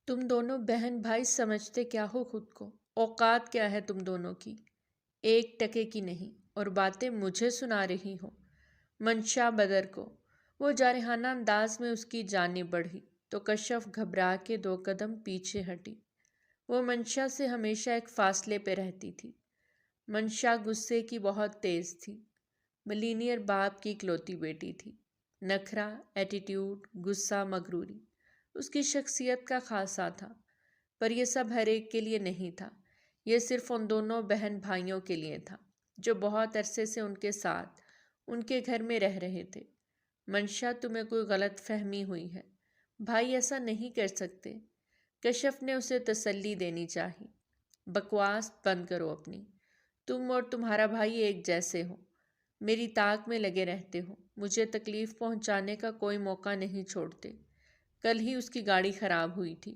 تم دونوں بہن بھائی سمجھتے کیا ہو خود کو؟ اوقات کیا ہے تم دونوں کی؟ ایک ٹکے کی نہیں اور باتیں مجھے سنا رہی ہو۔ منشا بدر کو وہ جارحانہ انداز میں اس کی جانب بڑھی تو کشف گھبرا کے 2 قدم پیچھے ہٹی۔ وہ منشا سے ہمیشہ ایک فاصلے پہ رہتی تھی۔ منشا غصے کی بہت تیز تھی۔ ملینئر باپ کی اکلوتی بیٹی تھی۔ نخرا، ایٹیٹیوڈ، غصہ، مغروری اس کی شخصیت کا خاصا تھا، پر یہ سب ہر ایک کے لیے نہیں تھا۔ یہ صرف ان دونوں بہن بھائیوں کے لیے تھا جو بہت عرصے سے ان کے ساتھ ان کے گھر میں رہ رہے تھے۔ منشا، تمہیں کوئی غلط فہمی ہوئی ہے، بھائی ایسا نہیں کر سکتے۔ کشف نے اسے تسلی دینی چاہی۔ بکواس بند کرو اپنی۔ تم اور تمہارا بھائی ایک جیسے ہو، میری طاق میں لگے رہتے ہو، مجھے تکلیف پہنچانے کا کوئی موقع نہیں چھوڑتے۔ کل ہی اس کی گاڑی خراب ہوئی تھی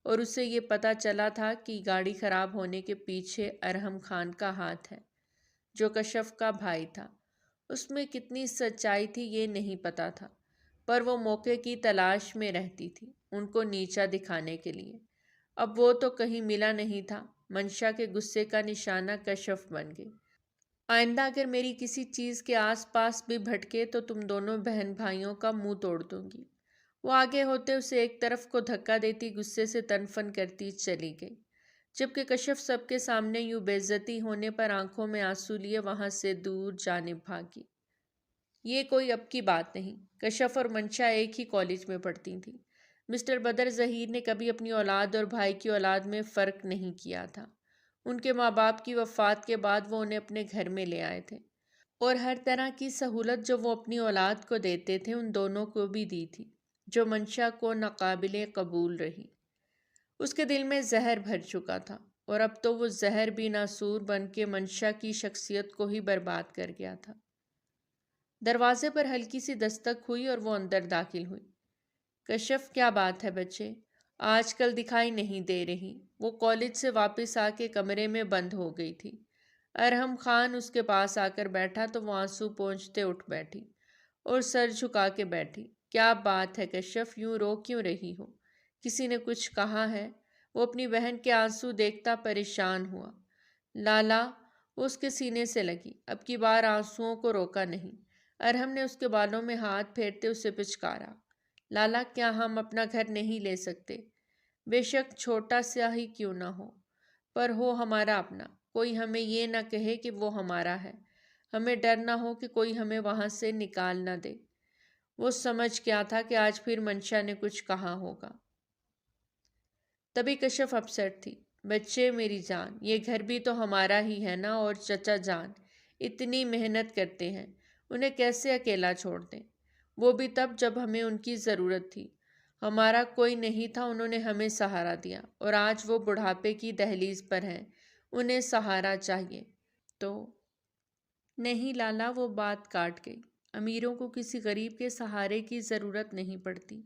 اور اسے یہ پتہ چلا تھا کہ گاڑی خراب ہونے کے پیچھے ارحم خان کا ہاتھ ہے، جو کشف کا بھائی تھا۔ اس میں کتنی سچائی تھی یہ نہیں پتا تھا، پر وہ موقع کی تلاش میں رہتی تھی ان کو نیچا دکھانے کے لیے۔ اب وہ تو کہیں ملا نہیں تھا۔ منشا کے غصے کا نشانہ کشف بن گئی۔ آئندہ اگر میری کسی چیز کے آس پاس بھی بھٹکے تو تم دونوں بہن بھائیوں کا منہ توڑ دوں گی۔ وہ آگے ہوتے اسے ایک طرف کو دھکا دیتی غصے سے تنفن کرتی چلی گئی، جبکہ کشف سب کے سامنے یوں بے عزتی ہونے پر آنکھوں میں آنسو لیے وہاں سے دور جانب بھاگی۔ یہ کوئی اب کی بات نہیں۔ کشف اور منشا ایک ہی کالج میں پڑھتی تھیں۔ مسٹر بدر ظہیر نے کبھی اپنی اولاد اور بھائی کی اولاد میں فرق نہیں کیا تھا۔ ان کے ماں باپ کی وفات کے بعد وہ انہیں اپنے گھر میں لے آئے تھے اور ہر طرح کی سہولت جو وہ اپنی اولاد کو دیتے تھے ان دونوں کو بھی دی تھی، جو منشا کو ناقابل قبول رہی۔ اس کے دل میں زہر بھر چکا تھا اور اب تو وہ زہر بھی ناسور بن کے منشا کی شخصیت کو ہی برباد کر گیا تھا۔ دروازے پر ہلکی سی دستک ہوئی اور وہ اندر داخل ہوئی۔ کشف، کیا بات ہے بچے؟ آج کل دکھائی نہیں دے رہی۔ وہ کالج سے واپس آ کے کمرے میں بند ہو گئی تھی۔ ارحم خان اس کے پاس آ کر بیٹھا تو وہ آنسو پونچھتے اٹھ بیٹھی اور سر جھکا کے بیٹھی۔ کیا بات ہے کشف، یوں رو کیوں رہی ہو؟ کسی نے کچھ کہا ہے؟ وہ اپنی بہن کے آنسو دیکھتا پریشان ہوا۔ لالا، وہ اس کے سینے سے لگی، اب کی بار آنسوؤں کو روکا نہیں۔ ارحم نے اس کے بالوں میں ہاتھ پھیرتے اسے پچکارا۔ لالا، کیا ہم اپنا گھر نہیں لے سکتے؟ بے شک چھوٹا سا ہی کیوں نہ ہو، پر ہو ہمارا اپنا۔ کوئی ہمیں یہ نہ کہے کہ وہ ہمارا ہے، ہمیں ڈر نہ ہو کہ کوئی ہمیں وہاں سے نکال نہ دے۔ وہ سمجھ گیا تھا کہ آج پھر منشا نے کچھ کہا ہوگا۔ تبھی کشف اپسٹ تھی۔ بچے میری جان، یہ گھر بھی تو ہمارا ہی ہے نا، اور چچا جان اتنی محنت کرتے ہیں، انہیں کیسے اکیلا چھوڑ دیں؟ وہ بھی تب جب ہمیں ان کی ضرورت تھی۔ ہمارا کوئی نہیں تھا، انہوں نے ہمیں سہارا دیا، اور آج وہ بڑھاپے کی دہلیز پر ہیں، انہیں سہارا چاہیے تو۔ نہیں لالا، وہ بات کاٹ گئی۔ امیروں کو کسی غریب کے سہارے کی ضرورت نہیں پڑتی،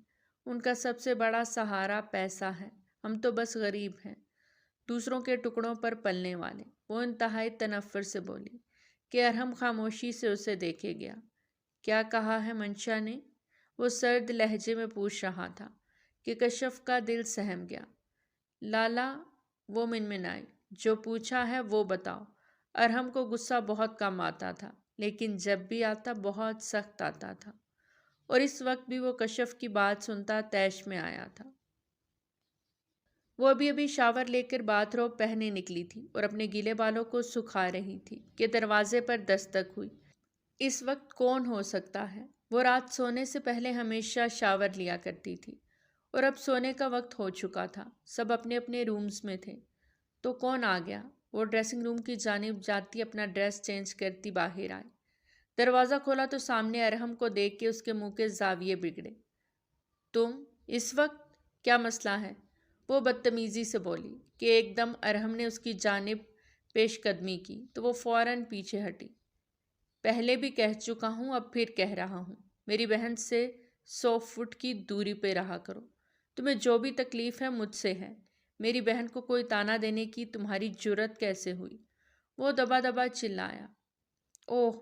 ان کا سب سے بڑا سہارا پیسہ ہے، ہم تو بس غریب ہیں، دوسروں کے ٹکڑوں پر پلنے والے۔ وہ انتہائی تنفر سے بولی کہ ارحم خاموشی سے اسے دیکھے گیا۔ کیا کہا ہے منشا نے؟ وہ سرد لہجے میں پوچھ رہا تھا کہ کشف کا دل سہم گیا۔ لالا، وہ منمنائی، جو پوچھا ہے وہ بتاؤ۔ ارحم کو غصہ بہت کم آتا تھا، لیکن جب بھی آتا بہت سخت آتا تھا، اور اس وقت بھی وہ کشف کی بات سنتا طیش میں آیا تھا۔ وہ ابھی شاور لے کر باتھ روب پہنے نکلی تھی اور اپنے گیلے بالوں کو سکھا رہی تھی کہ دروازے پر دستک ہوئی۔ اس وقت کون ہو سکتا ہے؟ وہ رات سونے سے پہلے ہمیشہ شاور لیا کرتی تھی، اور اب سونے کا وقت ہو چکا تھا، سب اپنے اپنے رومز میں تھے۔ تو کون آ گیا؟ وہ ڈریسنگ روم کی جانب جاتی اپنا ڈریس چینج کرتی باہر آئی۔ دروازہ کھولا تو سامنے ارحم کو دیکھ کے اس کے منہ کے زاویے بگڑے۔ تم اس وقت؟ کیا مسئلہ ہے؟ وہ بدتمیزی سے بولی کہ ایک دم ارحم نے اس کی جانب پیش قدمی کی تو وہ فوراً پیچھے ہٹی۔ پہلے بھی کہہ چکا ہوں، اب پھر کہہ رہا ہوں، میری بہن سے 100 فٹ کی دوری پہ رہا کرو۔ تمہیں جو بھی تکلیف ہے مجھ سے ہے، میری بہن کو کوئی طعنہ دینے کی تمہاری جرت کیسے ہوئی؟ وہ دبا دبا چلایا۔ اوہ،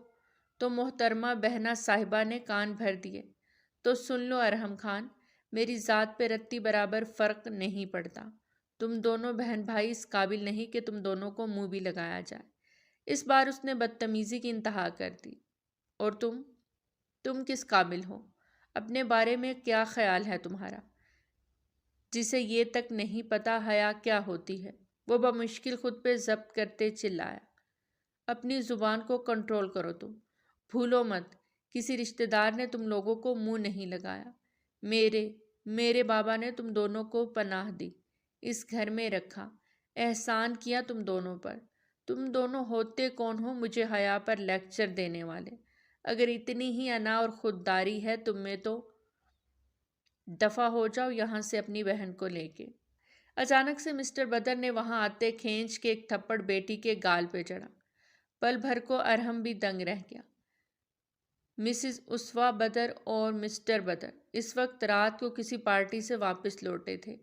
تو محترمہ بہنہ صاحبہ نے کان بھر دیے۔ تو سن لو ارحم خان، میری ذات پہ رتی برابر فرق نہیں پڑتا۔ تم دونوں بہن بھائی اس قابل نہیں کہ تم دونوں کو منہ بھی لگایا جائے۔ اس بار اس نے بدتمیزی کی انتہا کر دی۔ اور تم کس قابل ہو؟ اپنے بارے میں کیا خیال ہے تمہارا، جسے یہ تک نہیں پتا حیا کیا ہوتی ہے؟ وہ بمشکل خود پہ ضبط کرتے چلایا۔ اپنی زبان کو کنٹرول کرو تم۔ بھولو مت، کسی رشتہ دار نے تم لوگوں کو منہ نہیں لگایا۔ میرے بابا نے تم دونوں کو پناہ دی، اس گھر میں رکھا، احسان کیا تم دونوں پر۔ تم دونوں ہوتے کون ہو مجھے حیا پر لیکچر دینے والے؟ اگر اتنی ہی انا اور خودداری ہے تم میں تو دفع ہو جاؤ یہاں سے اپنی بہن کو لے کے۔ اچانک سے مسٹر بدر نے وہاں آتے کھینچ کے ایک تھپڑ بیٹی کے گال پہ جڑا۔ پل بھر کو ارحم بھی دنگ رہ گیا۔ مسز اسوا بدر اور مسٹر بدر اس وقت رات کو کسی پارٹی سے واپس لوٹے تھے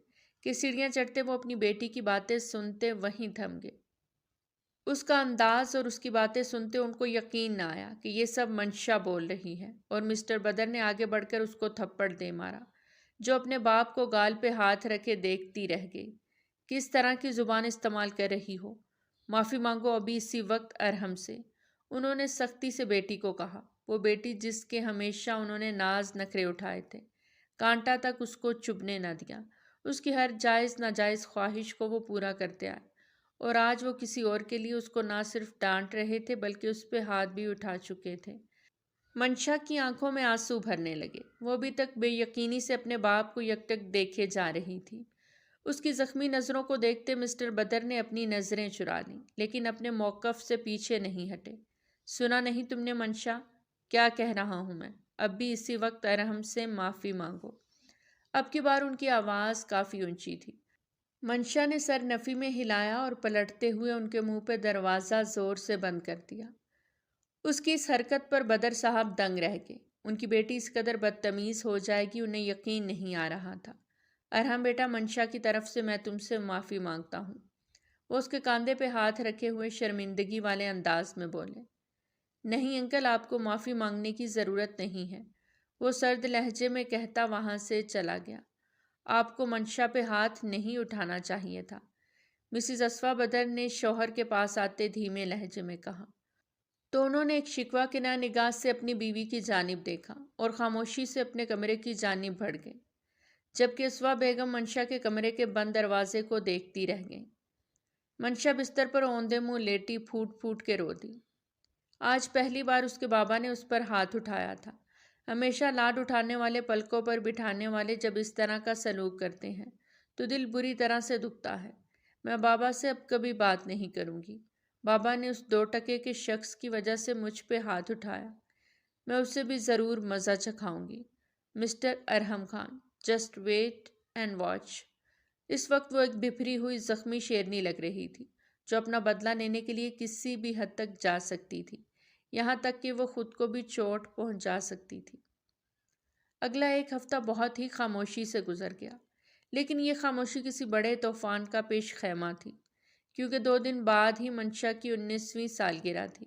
کہ سیڑھیاں چڑھتے وہ اپنی بیٹی کی باتیں سنتے وہیں تھم گئے۔ اس کا انداز اور اس کی باتیں سنتے ان کو یقین نہ آیا کہ یہ سب منشا بول رہی ہے، اور مسٹر بدر نے آگے بڑھ کر اس کو تھپڑ دے مارا، جو اپنے باپ کو گال پہ ہاتھ رکھے دیکھتی رہ گئی۔ کس طرح کی زبان استعمال کر رہی ہو؟ معافی مانگو ابھی اسی وقت ارحم سے، انہوں نے سختی سے بیٹی کو کہا۔ وہ بیٹی جس کے ہمیشہ انہوں نے ناز نخرے اٹھائے تھے، کانٹا تک اس کو چبھنے نہ دیا، اس کی ہر جائز ناجائز خواہش کو وہ پورا کرتے آئے، اور آج وہ کسی اور کے لیے اس کو نہ صرف ڈانٹ رہے تھے بلکہ اس پہ ہاتھ بھی اٹھا چکے تھے۔ منشا کی آنکھوں میں آنسو بھرنے لگے۔ وہ ابھی تک بے یقینی سے اپنے باپ کو یکٹک دیکھے جا رہی تھی۔ اس کی زخمی نظروں کو دیکھتے مسٹر بدر نے اپنی نظریں چرا لیں، لیکن اپنے موقف سے پیچھے نہیں ہٹے۔ سنا نہیں تم نے منشا؟ کیا کہہ رہا ہوں میں؟ اب بھی اسی وقت ارحم سے معافی مانگو۔ اب کی بار ان کی آواز کافی اونچی تھی۔ منشا نے سر نفی میں ہلایا اور پلٹتے ہوئے ان کے منہ پہ دروازہ زور سے بند کر دیا۔ اس کی اس حرکت پر بدر صاحب دنگ رہ گئے۔ ان کی بیٹی اس قدر بدتمیز ہو جائے گی انہیں یقین نہیں آ رہا تھا۔ ارحم بیٹا، منشا کی طرف سے میں تم سے معافی مانگتا ہوں۔ وہ اس کے کاندھے پہ ہاتھ رکھے ہوئے شرمندگی والے انداز میں بولے۔ نہیں انکل، آپ کو معافی مانگنے کی ضرورت نہیں ہے، وہ سرد لہجے میں کہتا وہاں سے چلا گیا۔ آپ کو منشا پہ ہاتھ نہیں اٹھانا چاہیے تھا، مسز اسوا بدر نے شوہر کے پاس آتے دھیمے لہجے میں کہا۔ تو انہوں نے ایک شکوہ کے نگاہ سے اپنی بیوی کی جانب دیکھا اور خاموشی سے اپنے کمرے کی جانب بڑھ گئے، جبکہ اسوا بیگم منشا کے کمرے کے بند دروازے کو دیکھتی رہ گئیں۔ منشا بستر پر اوندے منہ لیٹی پھوٹ پھوٹ کے رو دی۔ آج پہلی بار اس کے بابا نے اس پر ہاتھ اٹھایا تھا۔ ہمیشہ لاڈ اٹھانے والے، پلکوں پر بٹھانے والے جب اس طرح کا سلوک کرتے ہیں تو دل بری طرح سے دکھتا ہے۔ میں بابا سے اب کبھی بات نہیں کروں گی۔ بابا نے اس 2 ٹکے کے شخص کی وجہ سے مجھ پہ ہاتھ اٹھایا، میں اسے بھی ضرور مزہ چکھاؤں گی۔ Mister Arham Khan, just wait and watch. اس وقت وہ ایک بپھری ہوئی زخمی شیرنی لگ رہی تھی جو اپنا بدلہ لینے کے لیے کسی بھی حد تک جا سکتی تھی، یہاں تک کہ وہ خود کو بھی چوٹ پہنچا سکتی تھی۔ اگلا 1 ہفتہ بہت ہی خاموشی سے گزر گیا، لیکن یہ خاموشی کسی بڑے طوفان کا پیش خیمہ تھی، کیونکہ 2 دن بعد ہی منشا کی 19ویں سالگرہ تھی،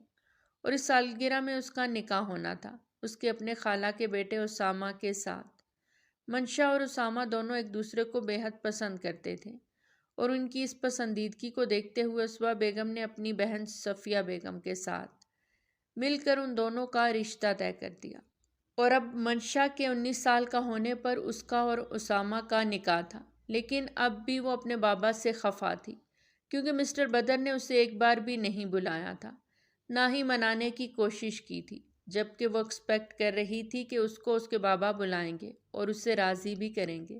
اور اس سالگرہ میں اس کا نکاح ہونا تھا اس کے اپنے خالہ کے بیٹے اسامہ کے ساتھ۔ منشا اور اسامہ دونوں ایک دوسرے کو بے حد پسند کرتے تھے، اور ان کی اس پسندیدگی کو دیکھتے ہوئے اسوا بیگم نے اپنی بہن صفیہ بیگم کے ساتھ مل کر ان دونوں کا رشتہ طے کر دیا، اور اب منشا کے 19 سال کا ہونے پر اس کا اور اسامہ کا نکاح تھا۔ لیکن اب بھی وہ اپنے بابا سے خفا تھی، کیونکہ مسٹر بدر نے اسے ایک بار بھی نہیں بلایا تھا، نہ ہی منانے کی کوشش کی تھی، جبکہ وہ ایکسپیکٹ کر رہی تھی کہ اس کو اس کے بابا بلائیں گے اور اسے راضی بھی کریں گے۔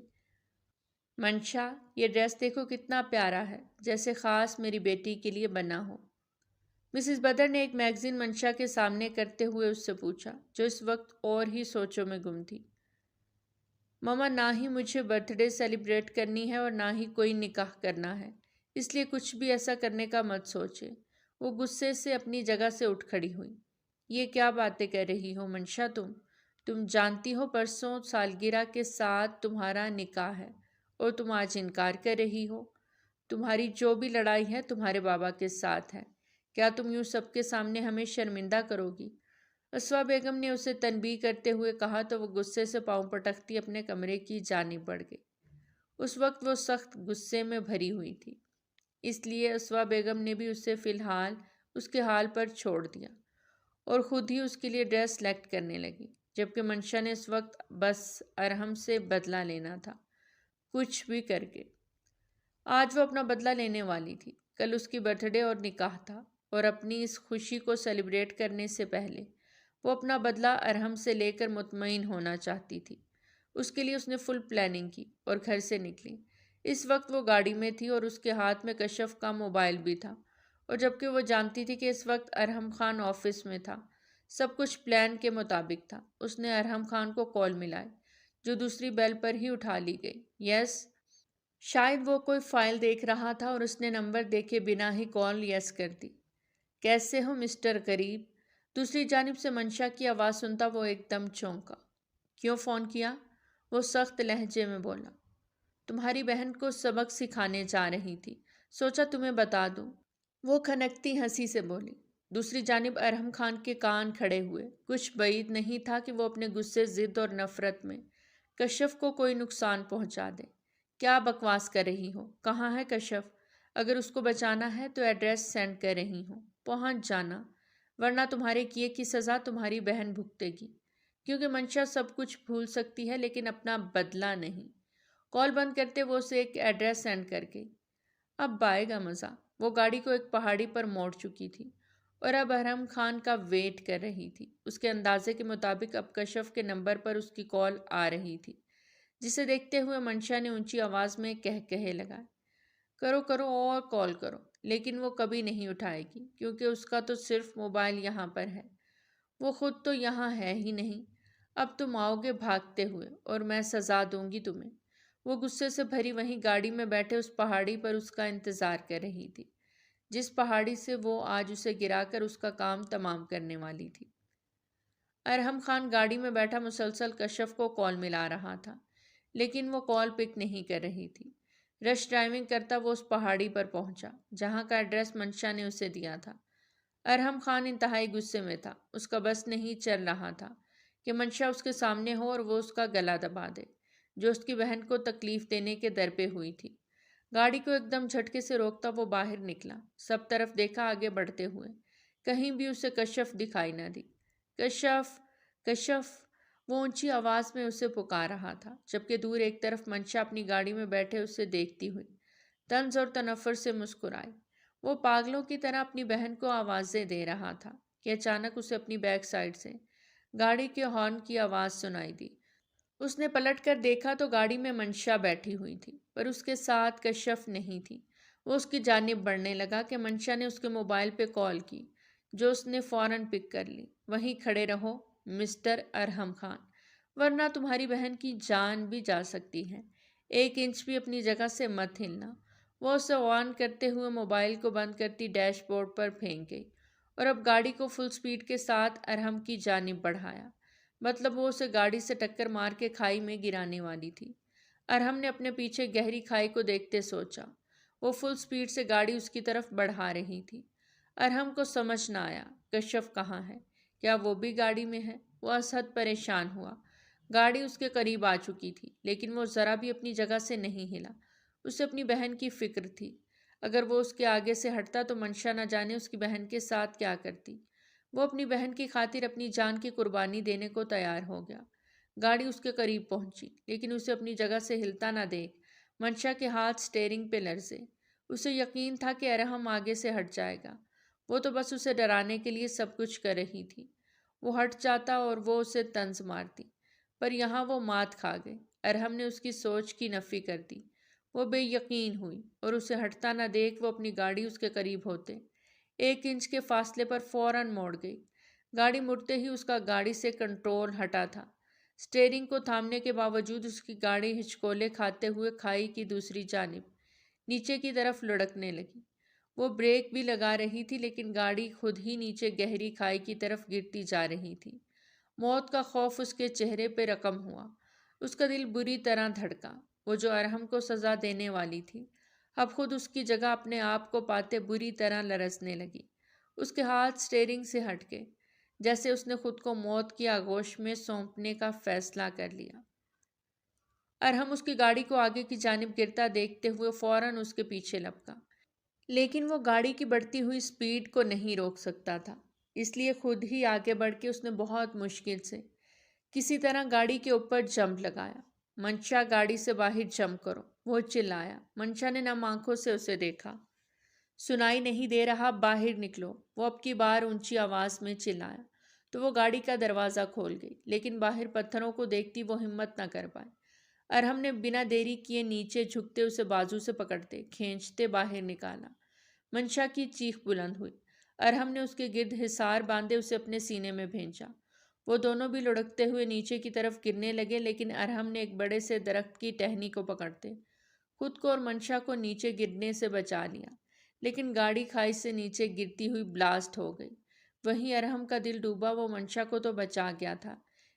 منشا، یہ ڈریس دیکھو کتنا پیارا ہے، جیسے خاص میری بیٹی کے لیے بنا ہو۔ مسز بدر نے ایک میگزین منشا کے سامنے کرتے ہوئے اس سے پوچھا، جو اس وقت اور ہی سوچوں میں گم تھی۔ ماما، نہ ہی مجھے برتھ ڈے سیلیبریٹ کرنی ہے اور نہ ہی کوئی نکاح کرنا ہے، اس لیے کچھ بھی ایسا کرنے کا مت سوچے۔ وہ غصے سے اپنی جگہ سے اٹھ کھڑی ہوئی۔ یہ کیا باتیں کہہ رہی ہو منشا تم جانتی ہو پرسوں سالگرہ کے ساتھ تمہارا نکاح ہے اور تم آج انکار کر رہی ہو۔ تمہاری جو بھی لڑائی ہے تمہارے بابا کے ساتھ ہے، کیا تم یوں سب کے سامنے ہمیں شرمندہ کرو گی؟ اسوا بیگم نے اسے تنبیہ کرتے ہوئے کہا تو وہ غصے سے پاؤں پٹکتی اپنے کمرے کی جانب بڑھ گئی۔ اس وقت وہ سخت غصے میں بھری ہوئی تھی، اس لیے اسوا بیگم نے بھی اسے فی الحال اس کے حال پر چھوڑ دیا اور خود ہی اس کے لیے ڈریس سلیکٹ کرنے لگی، جبکہ منشا نے اس وقت بس ارحم سے بدلہ لینا تھا، کچھ بھی کر کے۔ آج وہ اپنا بدلہ لینے والی تھی۔ کل اس کی برتھ ڈے اور نکاح تھا، اور اپنی اس خوشی کو سیلیبریٹ کرنے سے پہلے وہ اپنا بدلہ ارحم سے لے کر مطمئن ہونا چاہتی تھی۔ اس کے لیے اس نے فل پلاننگ کی اور گھر سے نکلی۔ اس وقت وہ گاڑی میں تھی اور اس کے ہاتھ میں کشف کا موبائل بھی تھا، اور جبکہ وہ جانتی تھی کہ اس وقت ارحم خان آفس میں تھا، سب کچھ پلان کے مطابق تھا۔ اس نے ارحم خان کو کال ملائی، جو دوسری بیل پر ہی اٹھا لی گئی۔ یس، شاید وہ کوئی فائل دیکھ رہا تھا اور اس نے نمبر دیکھے بنا ہی کال یس کر دی۔ کیسے ہو مسٹر قریب؟ دوسری جانب سے منشا کی آواز سنتا وہ ایک دم چونکا۔ کیوں فون کیا؟ وہ سخت لہجے میں بولا۔ تمہاری بہن کو سبق سکھانے جا رہی تھی، سوچا تمہیں بتا دوں، وہ کھنکتی ہنسی سے بولی۔ دوسری جانب ارحم خان کے کان کھڑے ہوئے۔ کچھ بعید نہیں تھا کہ وہ اپنے غصے، ضد اور نفرت میں کشف کو کوئی نقصان پہنچا دے۔ کیا بکواس کر رہی ہو؟ کہاں ہے کشف؟ اگر اس کو بچانا ہے تو ایڈریس سینڈ کر رہی ہوں، پہنچ جانا، ورنہ تمہارے کیے کی سزا تمہاری بہن بھگتے گی، کیونکہ منشا سب کچھ بھول سکتی ہے لیکن اپنا بدلہ نہیں۔ کال بند کرتے وہ اسے ایک ایڈریس سینڈ کر گئی۔ اب آئے گا مزہ۔ وہ گاڑی کو ایک پہاڑی پر موڑ چکی تھی اور اب ارحم خان کا ویٹ کر رہی تھی۔ اس کے اندازے کے مطابق اب کشف کے نمبر پر اس کی کال آ رہی تھی، جسے دیکھتے ہوئے منشا نے اونچی آواز میں کہے لگائے، کرو کرو اور کال کرو، لیکن وہ کبھی نہیں اٹھائے گی کیونکہ اس کا تو صرف موبائل یہاں پر ہے، وہ خود تو یہاں ہے ہی نہیں۔ اب تم آؤ گے بھاگتے ہوئے اور میں سزا دوں گی تمہیں۔ وہ غصے سے بھری وہیں گاڑی میں بیٹھے اس پہاڑی پر اس کا انتظار کر رہی تھی، جس پہاڑی سے وہ آج اسے گرا کر اس کا کام تمام کرنے والی تھی۔ ارحم خان گاڑی میں بیٹھا مسلسل کشف کو کال ملا رہا تھا، لیکن وہ کال پک نہیں کر رہی تھی۔ رش ڈرائیونگ کرتا وہ اس پہاڑی پر پہنچا جہاں کا ایڈریس منشا نے اسے دیا تھا۔ ارحم خان انتہائی غصے میں تھا۔ اس کا بس نہیں چل رہا تھا کہ منشا اس کے سامنے ہو اور وہ اس کا گلا دبا دے، جو اس کی بہن کو تکلیف دینے کے در پہ ہوئی تھی۔ گاڑی کو ایک دم جھٹکے سے روکتا وہ باہر نکلا، سب طرف دیکھا آگے بڑھتے ہوئے، کہیں بھی اسے کشف دکھائی نہ دی۔ کشف، کشف، وہ اونچی آواز میں اسے پکار رہا تھا، جبکہ دور ایک طرف منشا اپنی گاڑی میں بیٹھے اسے دیکھتی ہوئی طنز اور تنفر سے مسکرائی۔ وہ پاگلوں کی طرح اپنی بہن کو آوازیں دے رہا تھا کہ اچانک اسے اپنی بیک سائڈ سے گاڑی کے ہارن کی آواز سنائی دی۔ اس نے پلٹ کر دیکھا تو گاڑی میں منشا بیٹھی ہوئی تھی، پر اس کے ساتھ کشف نہیں تھی۔ وہ اس کی جانب بڑھنے لگا کہ منشا نے اس کے موبائل پہ کال کی، جو اس نے فوراً پک کر لی۔ وہیں کھڑے رہو مسٹر ارحم خان، ورنہ تمہاری بہن کی جان بھی جا سکتی ہے، 1 انچ بھی اپنی جگہ سے مت ہلنا۔ وہ اسے وارن کرتے ہوئے موبائل کو بند کرتی ڈیش بورڈ پر پھینک گئی اور اب گاڑی کو فل سپیڈ کے ساتھ ارحم کی جانب بڑھایا، مطلب وہ اسے گاڑی سے ٹکر مار کے کھائی میں گرانے والی تھی۔ ارحم نے اپنے پیچھے گہری کھائی کو دیکھتے سوچا، وہ فل سپیڈ سے گاڑی اس کی طرف بڑھا رہی تھی۔ ارحم کو سمجھ نہ آیا کشف کہاں ہے، کیا وہ بھی گاڑی میں ہے؟ وہ ازحد پریشان ہوا۔ گاڑی اس کے قریب آ چکی تھی، لیکن وہ ذرا بھی اپنی جگہ سے نہیں ہلا۔ اسے اپنی بہن کی فکر تھی، اگر وہ اس کے آگے سے ہٹتا تو منشا نہ جانے اس کی بہن کے ساتھ کیا کرتی۔ وہ اپنی بہن کی خاطر اپنی جان کی قربانی دینے کو تیار ہو گیا۔ گاڑی اس کے قریب پہنچی، لیکن اسے اپنی جگہ سے ہلتا نہ دیکھ منشا کے ہاتھ سٹیئرنگ پہ لرزے۔ اسے یقین تھا کہ ارحم آگے سے ہٹ جائے گا، وہ تو بس اسے ڈرانے کے لیے سب کچھ کر رہی تھی۔ وہ ہٹ جاتا اور وہ اسے طنز مارتی، پر یہاں وہ مات کھا گئی۔ ارحم نے اس کی سوچ کی نفی کر دی۔ وہ بے یقین ہوئی اور اسے ہٹتا نہ دیکھ وہ اپنی گاڑی اس کے قریب ہوتے 1 انچ کے فاصلے پر فوراً موڑ گئی۔ گاڑی مڑتے ہی اس کا گاڑی سے کنٹرول ہٹا تھا۔ سٹیئرنگ کو تھامنے کے باوجود اس کی گاڑی ہچکولے کھاتے ہوئے کھائی کی دوسری جانب نیچے کی طرف لڑکنے لگی۔ وہ بریک بھی لگا رہی تھی لیکن گاڑی خود ہی نیچے گہری کھائی کی طرف گرتی جا رہی تھی۔ موت کا خوف اس کے چہرے پہ رقم ہوا۔ اس کا دل بری طرح دھڑکا۔ وہ جو ارحم کو سزا دینے والی تھی، اب خود اس کی جگہ اپنے آپ کو پاتے بری طرح لرزنے لگی۔ اس کے ہاتھ سٹیئرنگ سے ہٹ گئے۔ جیسے اس نے خود کو موت کی آغوش میں سونپنے کا فیصلہ کر لیا۔ ارحم اس کی گاڑی کو آگے کی جانب گرتا دیکھتے ہوئے فوراً اس کے پیچھے لپکا، لیکن وہ گاڑی کی بڑھتی ہوئی سپیڈ کو نہیں روک سکتا تھا، اس لیے خود ہی آگے بڑھ کے اس نے بہت مشکل سے کسی طرح گاڑی کے اوپر جمپ لگایا۔ منشا، گاڑی سے باہر جمپ کرو، وہ چلایا۔ منشا نے نم آنکھوں سے اسے دیکھا۔ سنائی نہیں دے رہا، باہر نکلو، وہ اب کی بار اونچی آواز میں چلایا تو وہ گاڑی کا دروازہ کھول گئی، لیکن باہر پتھروں کو دیکھتی وہ ہمت نہ کر پائے۔ ارحم نے بنا دیری کیے نیچے جھکتے اسے بازو سے پکڑتے کھینچتے باہر نکالا۔ منشا کی چیخ بلند ہوئی۔ ارحم نے اس کے گرد حصار باندھے اسے اپنے سینے میں بھینچا۔ وہ دونوں بھی لڑکتے ہوئے نیچے کی طرف گرنے لگے، لیکن ارحم نے ایک بڑے سے درخت کی ٹہنی کو پکڑتے خود کو اور منشا کو نیچے گرنے سے بچا لیا، لیکن گاڑی کھائی سے نیچے گرتی ہوئی بلاسٹ ہو گئی۔ وہیں ارحم کا دل ڈوبا، وہ منشا کو تو بچا گیا تھا،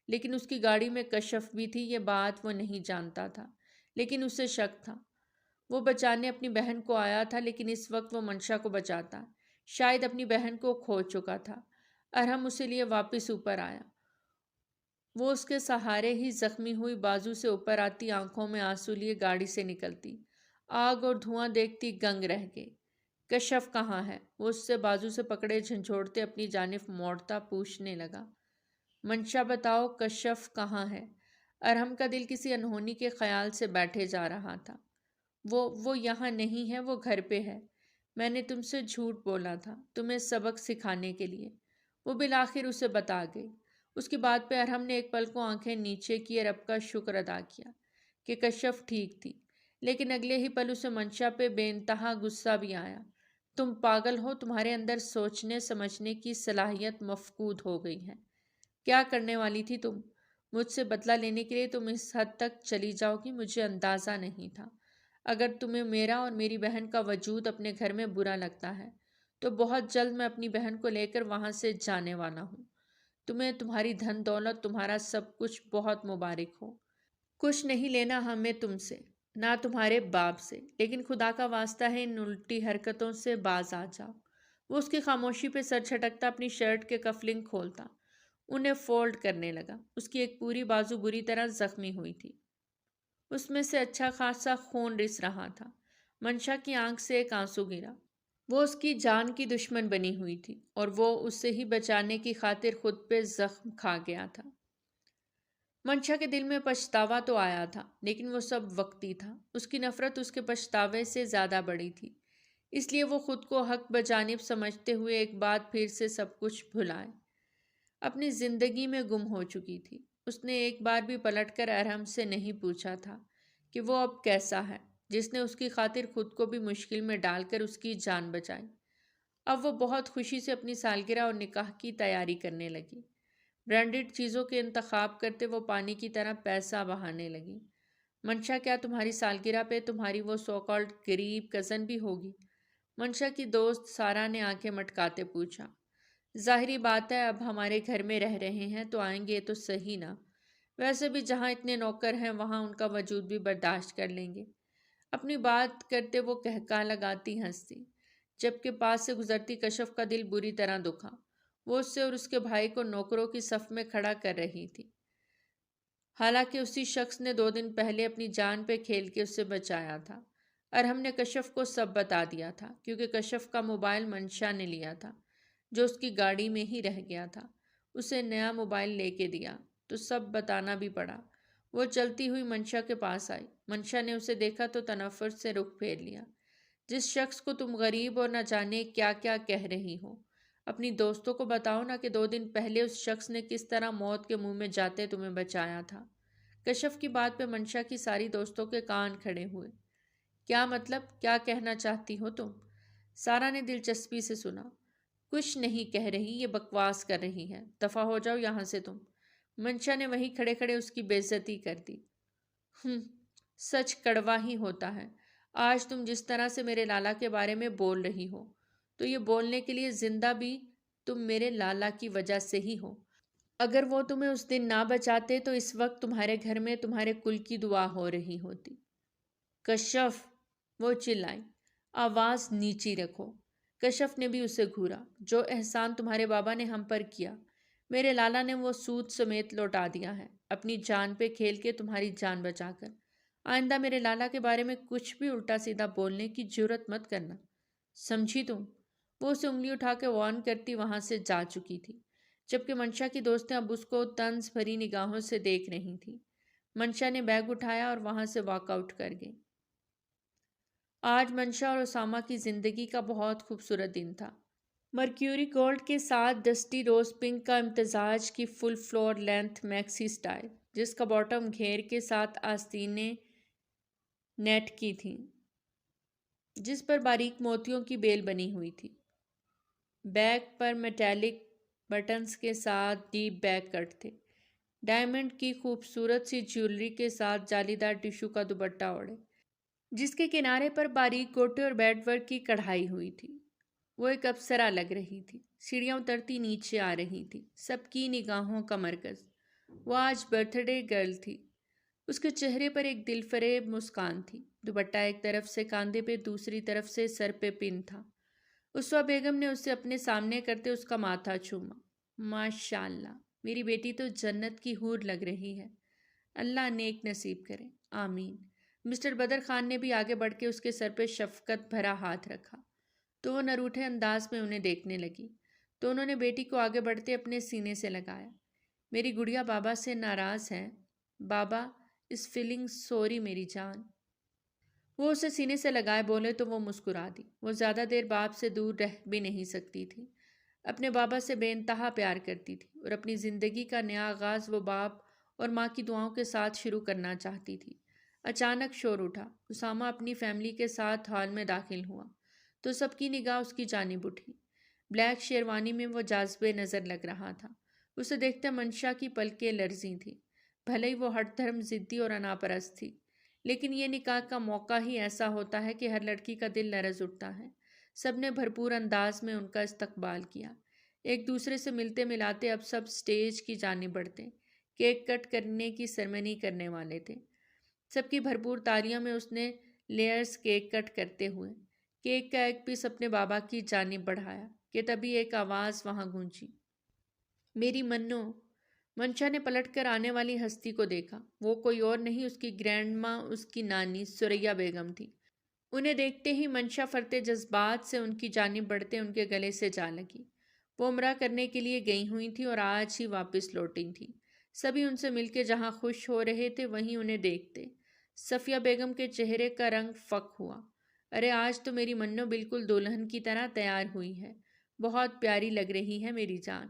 لیکن اس کی گاڑی میں کشف بھی تھی، یہ بات وہ نہیں جانتا تھا، لیکن اسے شک تھا۔ وہ بچانے اپنی بہن کو آیا تھا، لیکن اس وقت وہ منشا کو بچاتا شاید اپنی بہن کو کھو چکا تھا۔ ارحم اسے لیے واپس اوپر آیا۔ وہ اس کے سہارے ہی زخمی ہوئی بازو سے اوپر آتی، آنکھوں میں آنسو لیے گاڑی سے نکلتی، آگ اور دھواں دیکھتی گنگ رہ گئی۔ کشف کہاں ہے؟ وہ اس سے بازو سے پکڑے جھنجھوڑتے اپنی جانب موڑتا پوچھنے لگا۔ منشا بتاؤ، کشف کہاں ہے؟ ارحم کا دل کسی انہونی کے خیال سے بیٹھے جا رہا تھا۔ وہ یہاں نہیں ہے، وہ گھر پہ ہے۔ میں نے تم سے جھوٹ بولا تھا، تمہیں سبق سکھانے کے لیے۔ وہ بالآخر اسے بتا گئی۔ اس کی بات پہ ارحم نے ایک پل کو آنکھیں نیچے کی اور رب کا شکر ادا کیا کہ کشف ٹھیک تھی، لیکن اگلے ہی پل اسے منشا پہ بے انتہا غصہ بھی آیا۔ تم پاگل ہو، تمہارے اندر سوچنے سمجھنے کی صلاحیت مفقود ہو گئی ہے۔ کیا کرنے والی تھی تم؟ مجھ سے بدلہ لینے کے لیے تم اس حد تک چلی جاؤ گی، مجھے اندازہ نہیں تھا۔ اگر تمہیں میرا اور میری بہن کا وجود اپنے گھر میں برا لگتا ہے تو بہت جلد میں اپنی بہن کو لے کر وہاں سے جانے والا ہوں۔ تمہیں تمہاری دھن دولت، تمہارا سب کچھ بہت مبارک ہو۔ کچھ نہیں لینا ہمیں تم سے، نہ تمہارے باپ سے، لیکن خدا کا واسطہ ہے ان الٹی حرکتوں سے باز آ جاؤ۔ وہ اس کی خاموشی پہ سر جھٹکتا اپنی شرٹ کے کفلنگ کھولتا انہیں فولڈ کرنے لگا۔ اس کی ایک پوری بازو بری طرح زخمی ہوئی تھی، اس میں سے اچھا خاصا خون رس رہا تھا۔ منشا کی آنکھ سے ایک آنسو گرا۔ وہ اس کی جان کی دشمن بنی ہوئی تھی اور وہ اسے ہی بچانے کی خاطر خود پہ زخم کھا گیا تھا۔ منشا کے دل میں پچھتاوا تو آیا تھا، لیکن وہ سب وقتی تھا۔ اس کی نفرت اس کے پچھتاوے سے زیادہ بڑی تھی، اس لیے وہ خود کو حق بجانب سمجھتے ہوئے ایک بات پھر سے سب کچھ بھلائے۔ اپنی زندگی میں گم ہو چکی تھی۔ اس نے ایک بار بھی پلٹ کر ارحم سے نہیں پوچھا تھا کہ وہ اب کیسا ہے، جس نے اس کی خاطر خود کو بھی مشکل میں ڈال کر اس کی جان بچائی۔ اب وہ بہت خوشی سے اپنی سالگرہ اور نکاح کی تیاری کرنے لگی۔ برانڈڈ چیزوں کے انتخاب کرتے وہ پانی کی طرح پیسہ بہانے لگی۔ منشا، کیا تمہاری سالگرہ پہ تمہاری وہ سو کالڈ غریب کزن بھی ہوگی؟ منشا کی دوست سارا نے آنکھیں مٹکاتے پوچھا۔ ظاہری بات ہے، اب ہمارے گھر میں رہ رہے ہیں تو آئیں گے تو صحیح نا۔ ویسے بھی جہاں اتنے نوکر ہیں وہاں ان کا وجود بھی برداشت کر لیں گے۔ اپنی بات کرتے وہ کہکا لگاتی ہنستی، جبکہ پاس سے گزرتی کشف کا دل بری طرح دکھا۔ وہ اس سے اور اس کے بھائی کو نوکروں کی صف میں کھڑا کر رہی تھی، حالانکہ اسی شخص نے 2 دن پہلے اپنی جان پہ کھیل کے اسے بچایا تھا۔ ارحم نے کشف کو سب بتا دیا تھا، کیونکہ کشف کا موبائل منشا نے لیا تھا جو اس کی گاڑی میں ہی رہ گیا تھا۔ اسے نیا موبائل لے کے دیا تو سب بتانا بھی پڑا۔ وہ چلتی ہوئی منشا کے پاس آئی۔ منشا نے اسے دیکھا تو تنفر سے رخ پھیر لیا۔ جس شخص کو تم غریب اور نہ جانے کیا کیا کہہ رہی ہو، اپنی دوستوں کو بتاؤ نا کہ 2 دن پہلے اس شخص نے کس طرح موت کے منہ میں جاتے تمہیں بچایا تھا۔ کشف کی بات پہ منشا کی ساری دوستوں کے کان کھڑے ہوئے۔ کیا مطلب؟ کیا کہنا چاہتی ہو تم؟ سارا نے دلچسپی سے سنا۔ کچھ نہیں کہہ رہی، یہ بکواس کر رہی ہے، دفع ہو جاؤ یہاں سے تم۔ منشا نے وہیں کھڑے کھڑے اس کی بے عزتی کر دی۔ سچ کڑوا ہی ہوتا ہے۔ آج تم جس طرح سے میرے لالا کے بارے میں بول رہی ہو تو یہ بولنے کے لیے زندہ بھی تم میرے لالا کی وجہ سے ہی ہو۔ اگر وہ تمہیں اس دن نہ بچاتے تو اس وقت تمہارے گھر میں تمہارے کل کی دعا ہو رہی ہوتی۔ کشف، وہ چلائی، آواز نیچی رکھو۔ کشف نے بھی اسے گھورا۔ جو احسان تمہارے بابا نے ہم پر کیا، میرے لالا نے وہ سود سمیت لوٹا دیا ہے، اپنی جان پہ کھیل کے تمہاری جان بچا کر۔ آئندہ میرے لالا کے بارے میں کچھ بھی الٹا سیدھا بولنے کی جرت مت کرنا، سمجھی تم؟ وہ اسے انگلی اٹھا کے وارن کرتی وہاں سے جا چکی تھی، جبکہ منشا کی دوستیں اب اس کو طنز بھری نگاہوں سے دیکھ رہی تھیں۔ منشا نے بیگ اٹھایا اور وہاں سے واک آؤٹ کر گئی۔ آج منشا اور اسامہ کی زندگی کا بہت خوبصورت دن تھا۔ مرکیوری گولڈ کے ساتھ ڈسٹی روز پنک کا امتزاج کی فل فلور لینتھ میکسی سٹائل، جس کا باٹم گھیر کے ساتھ آستینیں نیٹ کی تھیں، جس پر باریک موتیوں کی بیل بنی ہوئی تھی۔ بیک پر میٹیلک بٹنز کے ساتھ ڈیپ بیک کٹ تھے۔ ڈائمنڈ کی خوبصورت سی جیولری کے ساتھ جالی دار ٹشو کا دوپٹہ اوڑھے، جس کے کنارے پر باریک گوٹے اور بیڈ ورک کی کڑھائی ہوئی تھی۔ وہ ایک اپسرا لگ رہی تھی، سیڑھیاں اترتی نیچے آ رہی تھی، سب کی نگاہوں کا مرکز۔ وہ آج برتھ ڈے گرل تھی۔ اس کے چہرے پر ایک دل فریب مسکان تھی۔ دوپٹہ ایک طرف سے کاندھے پہ، دوسری طرف سے سر پہ پن تھا۔ اسوا بیگم نے اسے اپنے سامنے کرتے اس کا ماتھا چوما۔ ماشاءاللہ، میری بیٹی تو جنت کی حور لگ رہی ہے۔ اللہ نیک نصیب کرے، آمین۔ مسٹر بدر خان نے بھی آگے بڑھ کے اس کے سر پہ شفقت بھرا ہاتھ رکھا، تو وہ نروٹھے انداز میں انہیں دیکھنے لگی، تو انہوں نے بیٹی کو آگے بڑھتے اپنے سینے سے لگایا۔ میری گڑیا بابا سے ناراض ہے؟ بابا اس فیلنگ سوری میری جان۔ وہ اسے سینے سے لگائے بولے تو وہ مسکرا دی۔ وہ زیادہ دیر باپ سے دور رہ بھی نہیں سکتی تھی، اپنے بابا سے بے انتہا پیار کرتی تھی، اور اپنی زندگی کا نیا آغاز وہ باپ اور ماں کی دعاؤں کے ساتھ شروع کرنا چاہتی تھی۔ اچانک شور اٹھا۔ اسامہ اپنی فیملی کے ساتھ ہال میں داخل ہوا تو سب کی نگاہ اس کی جانب اٹھی۔ بلیک شیروانی میں وہ جاذبے نظر لگ رہا تھا۔ اسے دیکھتے منشا کی پلکیں لرزی تھیں۔ بھلے ہی وہ ہٹ دھرم ضدی اور اناپرست تھی، لیکن یہ نکاح کا موقع ہی ایسا ہوتا ہے کہ ہر لڑکی کا دل لرز اٹھتا ہے۔ سب نے بھرپور انداز میں ان کا استقبال کیا۔ ایک دوسرے سے ملتے ملاتے اب سب سٹیج کی جانب بڑھتے، کیک کٹ کرنے کی سرمنی کرنے والے تھے۔ سب کی بھرپور تالیوں میں اس نے لیئرز کیک کٹ کرتے ہوئے کیک کا ایک پیس اپنے بابا کی جانب بڑھایا کہ تبھی ایک آواز وہاں گونجی، میری منو۔ منشا نے پلٹ کر آنے والی ہستی کو دیکھا۔ وہ کوئی اور نہیں، اس کی گرینڈ ماں، اس کی نانی سریا بیگم تھی۔ انہیں دیکھتے ہی منشا فرتے جذبات سے ان کی جانب بڑھتے ان کے گلے سے جا لگی۔ وہ عمرہ کرنے کے لیے گئی ہوئی تھی اور آج ہی واپس لوٹی تھی۔ سبھی ان سے مل کے جہاں خوش ہو رہے تھے وہیں انہیں دیکھتے صفیہ بیگم کے چہرے کا رنگ فک ہوا۔ ارے آج تو میری منو بالکل دلہن کی طرح تیار ہوئی ہے، بہت پیاری لگ رہی ہے میری جان۔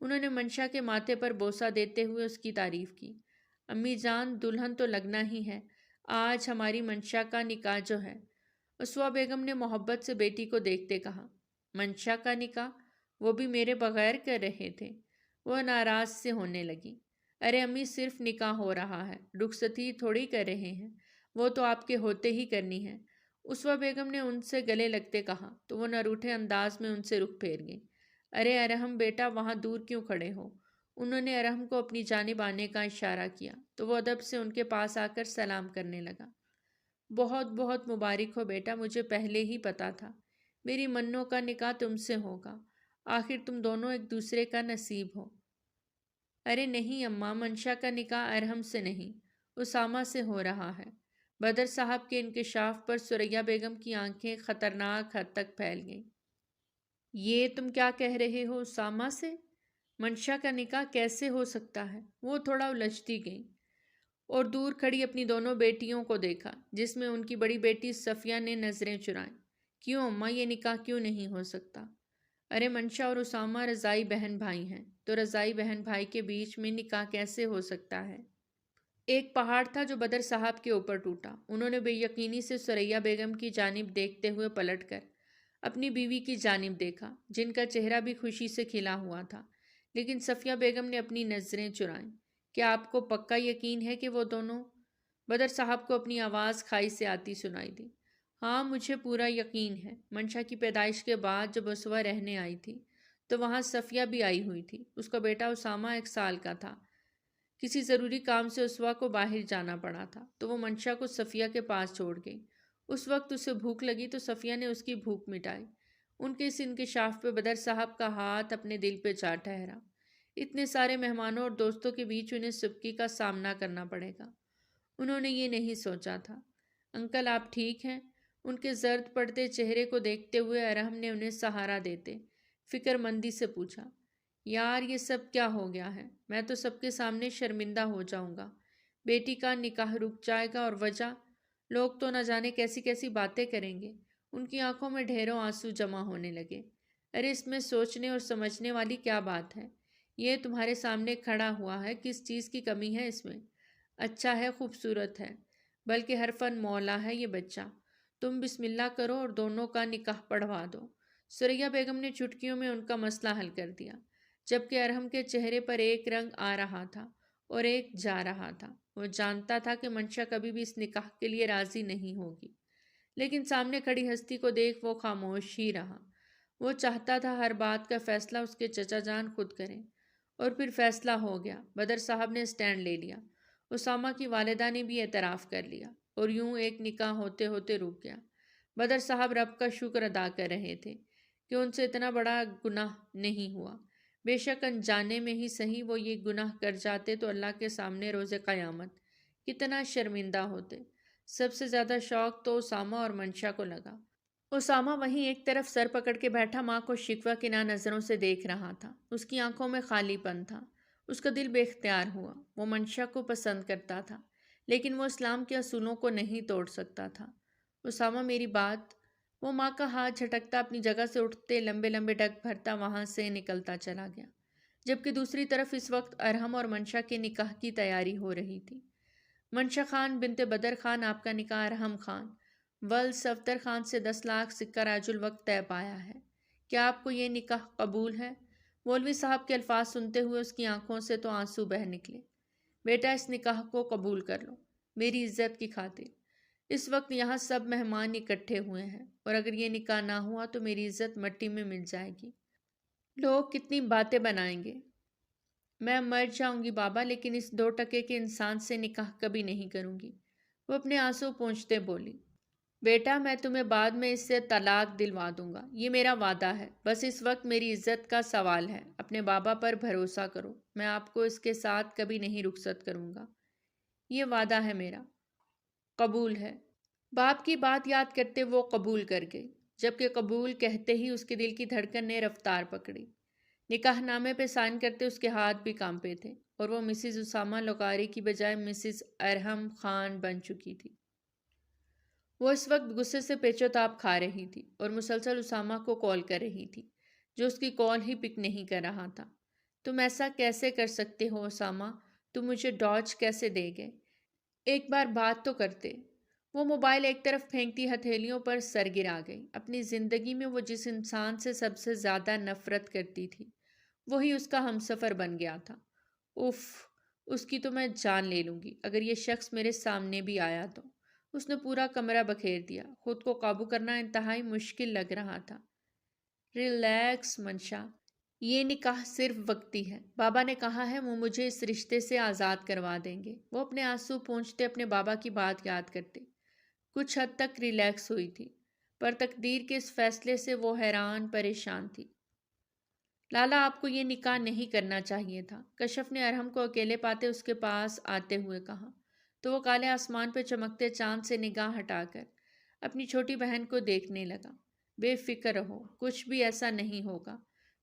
انہوں نے منشا کے ماتھے پر بوسہ دیتے ہوئے اس کی تعریف کی۔ امی جان، دلہن تو لگنا ہی ہے، آج ہماری منشا کا نکاح جو ہے۔ اسوا بیگم نے محبت سے بیٹی کو دیکھتے کہا۔ منشا کا نکاح؟ وہ بھی میرے بغیر کر رہے تھے۔ وہ ناراض سے ہونے لگی۔ ارے امی، صرف نکاح ہو رہا ہے، رخصتی تھوڑی کر رہے ہیں، وہ تو آپ کے ہوتے ہی کرنی ہے۔ اسوا بیگم نے ان سے گلے لگتے کہا تو وہ نروٹھے انداز میں ان سے رخ پھیر گئی۔ ارے ارحم بیٹا، وہاں دور کیوں کھڑے ہو؟ انہوں نے ارحم کو اپنی جانب آنے کا اشارہ کیا تو وہ ادب سے ان کے پاس آ کر سلام کرنے لگا۔ بہت بہت مبارک ہو بیٹا، مجھے پہلے ہی پتا تھا میری منو کا نکاح تم سے ہوگا، آخر تم دونوں ایک دوسرے کا نصیب ہو۔ ارے نہیں اماں، منشا کا نکاح ارحم سے نہیں، اسامہ سے ہو رہا ہے۔ بدر صاحب کے انکشاف پر سریا بیگم کی آنکھیں خطرناک حد تک پھیل گئیں۔ یہ تم کیا کہہ رہے ہو؟ اسامہ سے منشا کا نکاح کیسے ہو سکتا ہے؟ وہ تھوڑا الجھتی گئی اور دور کھڑی اپنی دونوں بیٹیوں کو دیکھا، جس میں ان کی بڑی بیٹی صفیہ نے نظریں چرائیں۔ کیوں اماں، یہ نکاح کیوں نہیں ہو سکتا؟ ارے منشا اور اسامہ رضائی بہن بھائی ہیں، تو رضائی بہن بھائی کے بیچ میں نکاح کیسے ہو سکتا ہے؟ ایک پہاڑ تھا جو بدر صاحب کے اوپر ٹوٹا۔ انہوں نے بے یقینی سے سریا بیگم کی جانب دیکھتے ہوئے پلٹ کر اپنی بیوی کی جانب دیکھا، جن کا چہرہ بھی خوشی سے کھلا ہوا تھا، لیکن صفیہ بیگم نے اپنی نظریں چرائیں۔ کیا آپ کو پکا یقین ہے کہ وہ دونوں؟ بدر صاحب کو اپنی آواز کھائی سے آتی سنائی دی۔ ہاں مجھے پورا یقین ہے۔ منشا کی پیدائش کے بعد جب اسوا رہنے آئی تھی تو وہاں صفیہ بھی آئی ہوئی تھی۔ اس کا بیٹا اسامہ 1 سال کا تھا۔ کسی ضروری کام سے اسوا کو باہر جانا پڑا تھا تو وہ منشا کو صفیہ کے پاس چھوڑ گئی۔ اس وقت اسے بھوک لگی تو صفیہ نے اس کی بھوک مٹائی۔ ان کے اس انکشاف پہ بدر صاحب کا ہاتھ اپنے دل پہ جا ٹھہرا۔ اتنے سارے مہمانوں اور دوستوں کے بیچ انہیں سبکی کا سامنا کرنا پڑے گا۔ انہوں نے یہ نہیں سوچا تھا۔ انکل آپ ٹھیک ہیں؟ ان کے زرد پڑتے چہرے کو دیکھتے ہوئے ارحم نے انہیں سہارا دیتے فکر مندی سے پوچھا، یار یہ سب کیا ہو گیا ہے؟ میں تو سب کے سامنے شرمندہ ہو جاؤں گا۔ بیٹی کا نکاح رک جائے گا اور وجہ لوگ تو نہ جانے کیسی کیسی باتیں کریں گے۔ ان کی آنکھوں میں ڈھیروں آنسو جمع ہونے لگے۔ ارے اس میں سوچنے اور سمجھنے والی کیا بات ہے؟ یہ تمہارے سامنے کھڑا ہوا ہے، کس چیز کی کمی ہے اس میں؟ اچھا ہے، خوبصورت ہے، بلکہ ہر فن مولا ہے یہ بچہ۔ تم بسم اللہ کرو اور دونوں کا نکاح پڑھوا دو۔ سریا بیگم نے چٹکیوں میں ان کا مسئلہ حل کر دیا، جبکہ ارحم کے چہرے پر ایک رنگ آ رہا تھا اور ایک جا رہا تھا۔ وہ جانتا تھا کہ منشا کبھی بھی اس نکاح کے لیے راضی نہیں ہوگی، لیکن سامنے کھڑی ہستی کو دیکھ وہ خاموش ہی رہا۔ وہ چاہتا تھا ہر بات کا فیصلہ اس کے چچا جان خود کریں، اور پھر فیصلہ ہو گیا۔ بدر صاحب نے اسٹینڈ لے لیا، اسامہ کی والدہ نے بھی اعتراف کر لیا، اور یوں ایک نکاح ہوتے ہوتے رک گیا۔ بدر صاحب رب کا شکر ادا کر رہے تھے کہ ان سے اتنا بڑا گناہ نہیں ہوا۔ بے شک انجانے میں ہی صحیح وہ یہ گناہ کر جاتے تو اللہ کے سامنے روز قیامت کتنا شرمندہ ہوتے۔ سب سے زیادہ شوق تو اسامہ اور منشا کو لگا۔ اسامہ وہیں ایک طرف سر پکڑ کے بیٹھا ماں کو شکوہ کناں نظروں سے دیکھ رہا تھا۔ اس کی آنکھوں میں خالی پن تھا۔ اس کا دل بے اختیار ہوا۔ وہ منشا کو پسند کرتا تھا، لیکن وہ اسلام کے اصولوں کو نہیں توڑ سکتا تھا۔ اسامہ میری بات۔ وہ ماں کا ہاتھ جھٹکتا اپنی جگہ سے اٹھتے لمبے لمبے ڈگ بھرتا وہاں سے نکلتا چلا گیا، جبکہ دوسری طرف اس وقت ارحم اور منشا کے نکاح کی تیاری ہو رہی تھی۔ منشا خان بنت بدر خان آپ کا نکاح ارحم خان ول صفدر خان سے 10 لاکھ سکہ راج الوقت طے پایا ہے۔ کیا آپ کو یہ نکاح قبول ہے؟ مولوی صاحب کے الفاظ سنتے ہوئے اس کی آنکھوں سے تو آنسو بہہ نکلے۔ بیٹا اس نکاح کو قبول کر لو، میری عزت کی خاطر۔ اس وقت یہاں سب مہمان اکٹھے ہوئے ہیں، اور اگر یہ نکاح نہ ہوا تو میری عزت مٹی میں مل جائے گی۔ لوگ کتنی باتیں بنائیں گے۔ میں مر جاؤں گی بابا، لیکن اس 2 ٹکے کے انسان سے نکاح کبھی نہیں کروں گی۔ وہ اپنے آنسو پونچھتے بولی، بیٹا میں تمہیں بعد میں اس سے طلاق دلوا دوں گا، یہ میرا وعدہ ہے۔ بس اس وقت میری عزت کا سوال ہے، اپنے بابا پر بھروسہ کرو، میں آپ کو اس کے ساتھ کبھی نہیں رخصت کروں گا، یہ وعدہ ہے میرا۔ قبول ہے۔ باپ کی بات یاد کرتے وہ قبول کر گئی، جبکہ قبول کہتے ہی اس کے دل کی دھڑکن نے رفتار پکڑی۔ نکاح نامے پہ سائن کرتے اس کے ہاتھ بھی کانپے تھے، اور وہ مسز اسامہ لوکاری کی بجائے مسز ارحم خان بن چکی تھی۔ وہ اس وقت غصے سے پیچو تاب کھا رہی تھی اور مسلسل اسامہ کو کال کر رہی تھی، جو اس کی کال ہی پک نہیں کر رہا تھا۔ تم ایسا کیسے کر سکتے ہو اسامہ؟ تم مجھے ڈاج کیسے دے گئے؟ ایک بار بات تو کرتے۔ وہ موبائل ایک طرف پھینکتی ہتھیلیوں پر سر گرا گئی۔ اپنی زندگی میں وہ جس انسان سے سب سے زیادہ نفرت کرتی تھی، وہی اس کا ہمسفر بن گیا تھا۔ اف، اس کی تو میں جان لے لوں گی اگر یہ شخص میرے سامنے بھی آیا تو۔ اس نے پورا کمرہ بکھیر دیا۔ خود کو قابو کرنا انتہائی مشکل لگ رہا تھا۔ ریلیکس منشا، یہ نکاح صرف وقتی ہے۔ بابا نے کہا ہے وہ مجھے اس رشتے سے آزاد کروا دیں گے۔ وہ اپنے آنسو پونچھتے اپنے بابا کی بات یاد کرتے کچھ حد تک ریلیکس ہوئی تھی، پر تقدیر کے اس فیصلے سے وہ حیران پریشان تھی۔ لالا آپ کو یہ نکاح نہیں کرنا چاہیے تھا، کشف نے ارحم کو اکیلے پاتے اس کے پاس آتے ہوئے کہا، تو وہ کالے آسمان پہ چمکتے چاند سے نگاہ ہٹا کر اپنی چھوٹی بہن کو دیکھنے لگا۔ بے فکر رہو، کچھ بھی ایسا نہیں ہوگا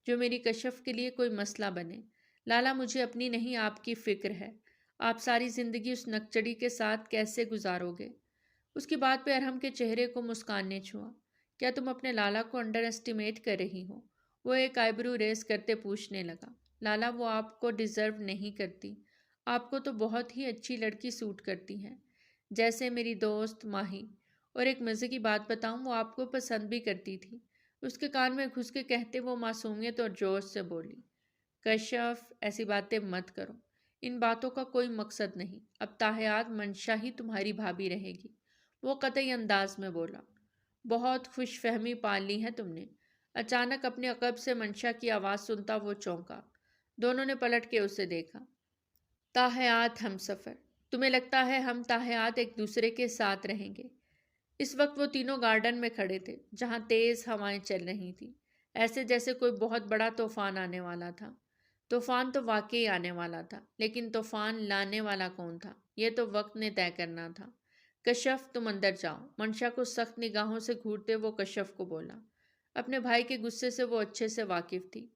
جو میری کشف کے لیے کوئی مسئلہ بنے۔ لالا مجھے اپنی نہیں آپ کی فکر ہے۔ آپ ساری زندگی اس نکچڑی کے ساتھ کیسے گزارو گے؟ اس کی بات پہ ارحم کے چہرے کو مسکان نے چھوا۔ کیا تم اپنے لالا کو انڈر ایسٹیمیٹ کر رہی ہو؟ وہ ایک آئیبرو ریز کرتے پوچھنے لگا۔ لالا وہ آپ کو ڈیزرو نہیں کرتی، آپ کو تو بہت ہی اچھی لڑکی سوٹ کرتی ہے، جیسے میری دوست ماہی۔ اور ایک مزے کی بات بتاؤں، وہ آپ کو پسند بھی کرتی تھی۔ اس کے کان میں گھس کے کہتے وہ معصومیت اور جوش سے بولی، کشف ایسی باتیں مت کرو، ان باتوں کا کوئی مقصد نہیں۔ اب تاحیات منشا ہی تمہاری بھابھی رہے گی۔ وہ قطعی انداز میں بولا۔ بہت خوش فہمی پال لی ہے تم نے۔ اچانک اپنے عقب سے منشا کی آواز سنتا وہ چونکا۔ دونوں نے پلٹ کے اسے دیکھا۔ تاحیات ہم سفر، تمہیں لگتا ہے ہم تاحیات ایک دوسرے کے ساتھ رہیں گے؟ اس وقت وہ تینوں گارڈن میں کھڑے تھے، جہاں تیز ہوائیں چل رہی تھیں، ایسے جیسے کوئی بہت بڑا طوفان آنے والا تھا۔ طوفان تو واقعی آنے والا تھا، لیکن طوفان لانے والا کون تھا یہ تو وقت نے طے کرنا تھا۔ کشف تم اندر جاؤ، منشا کو سخت نگاہوں سے گھورتے وہ کشف کو بولا۔ اپنے بھائی کے غصے سے وہ اچھے سے واقف تھی،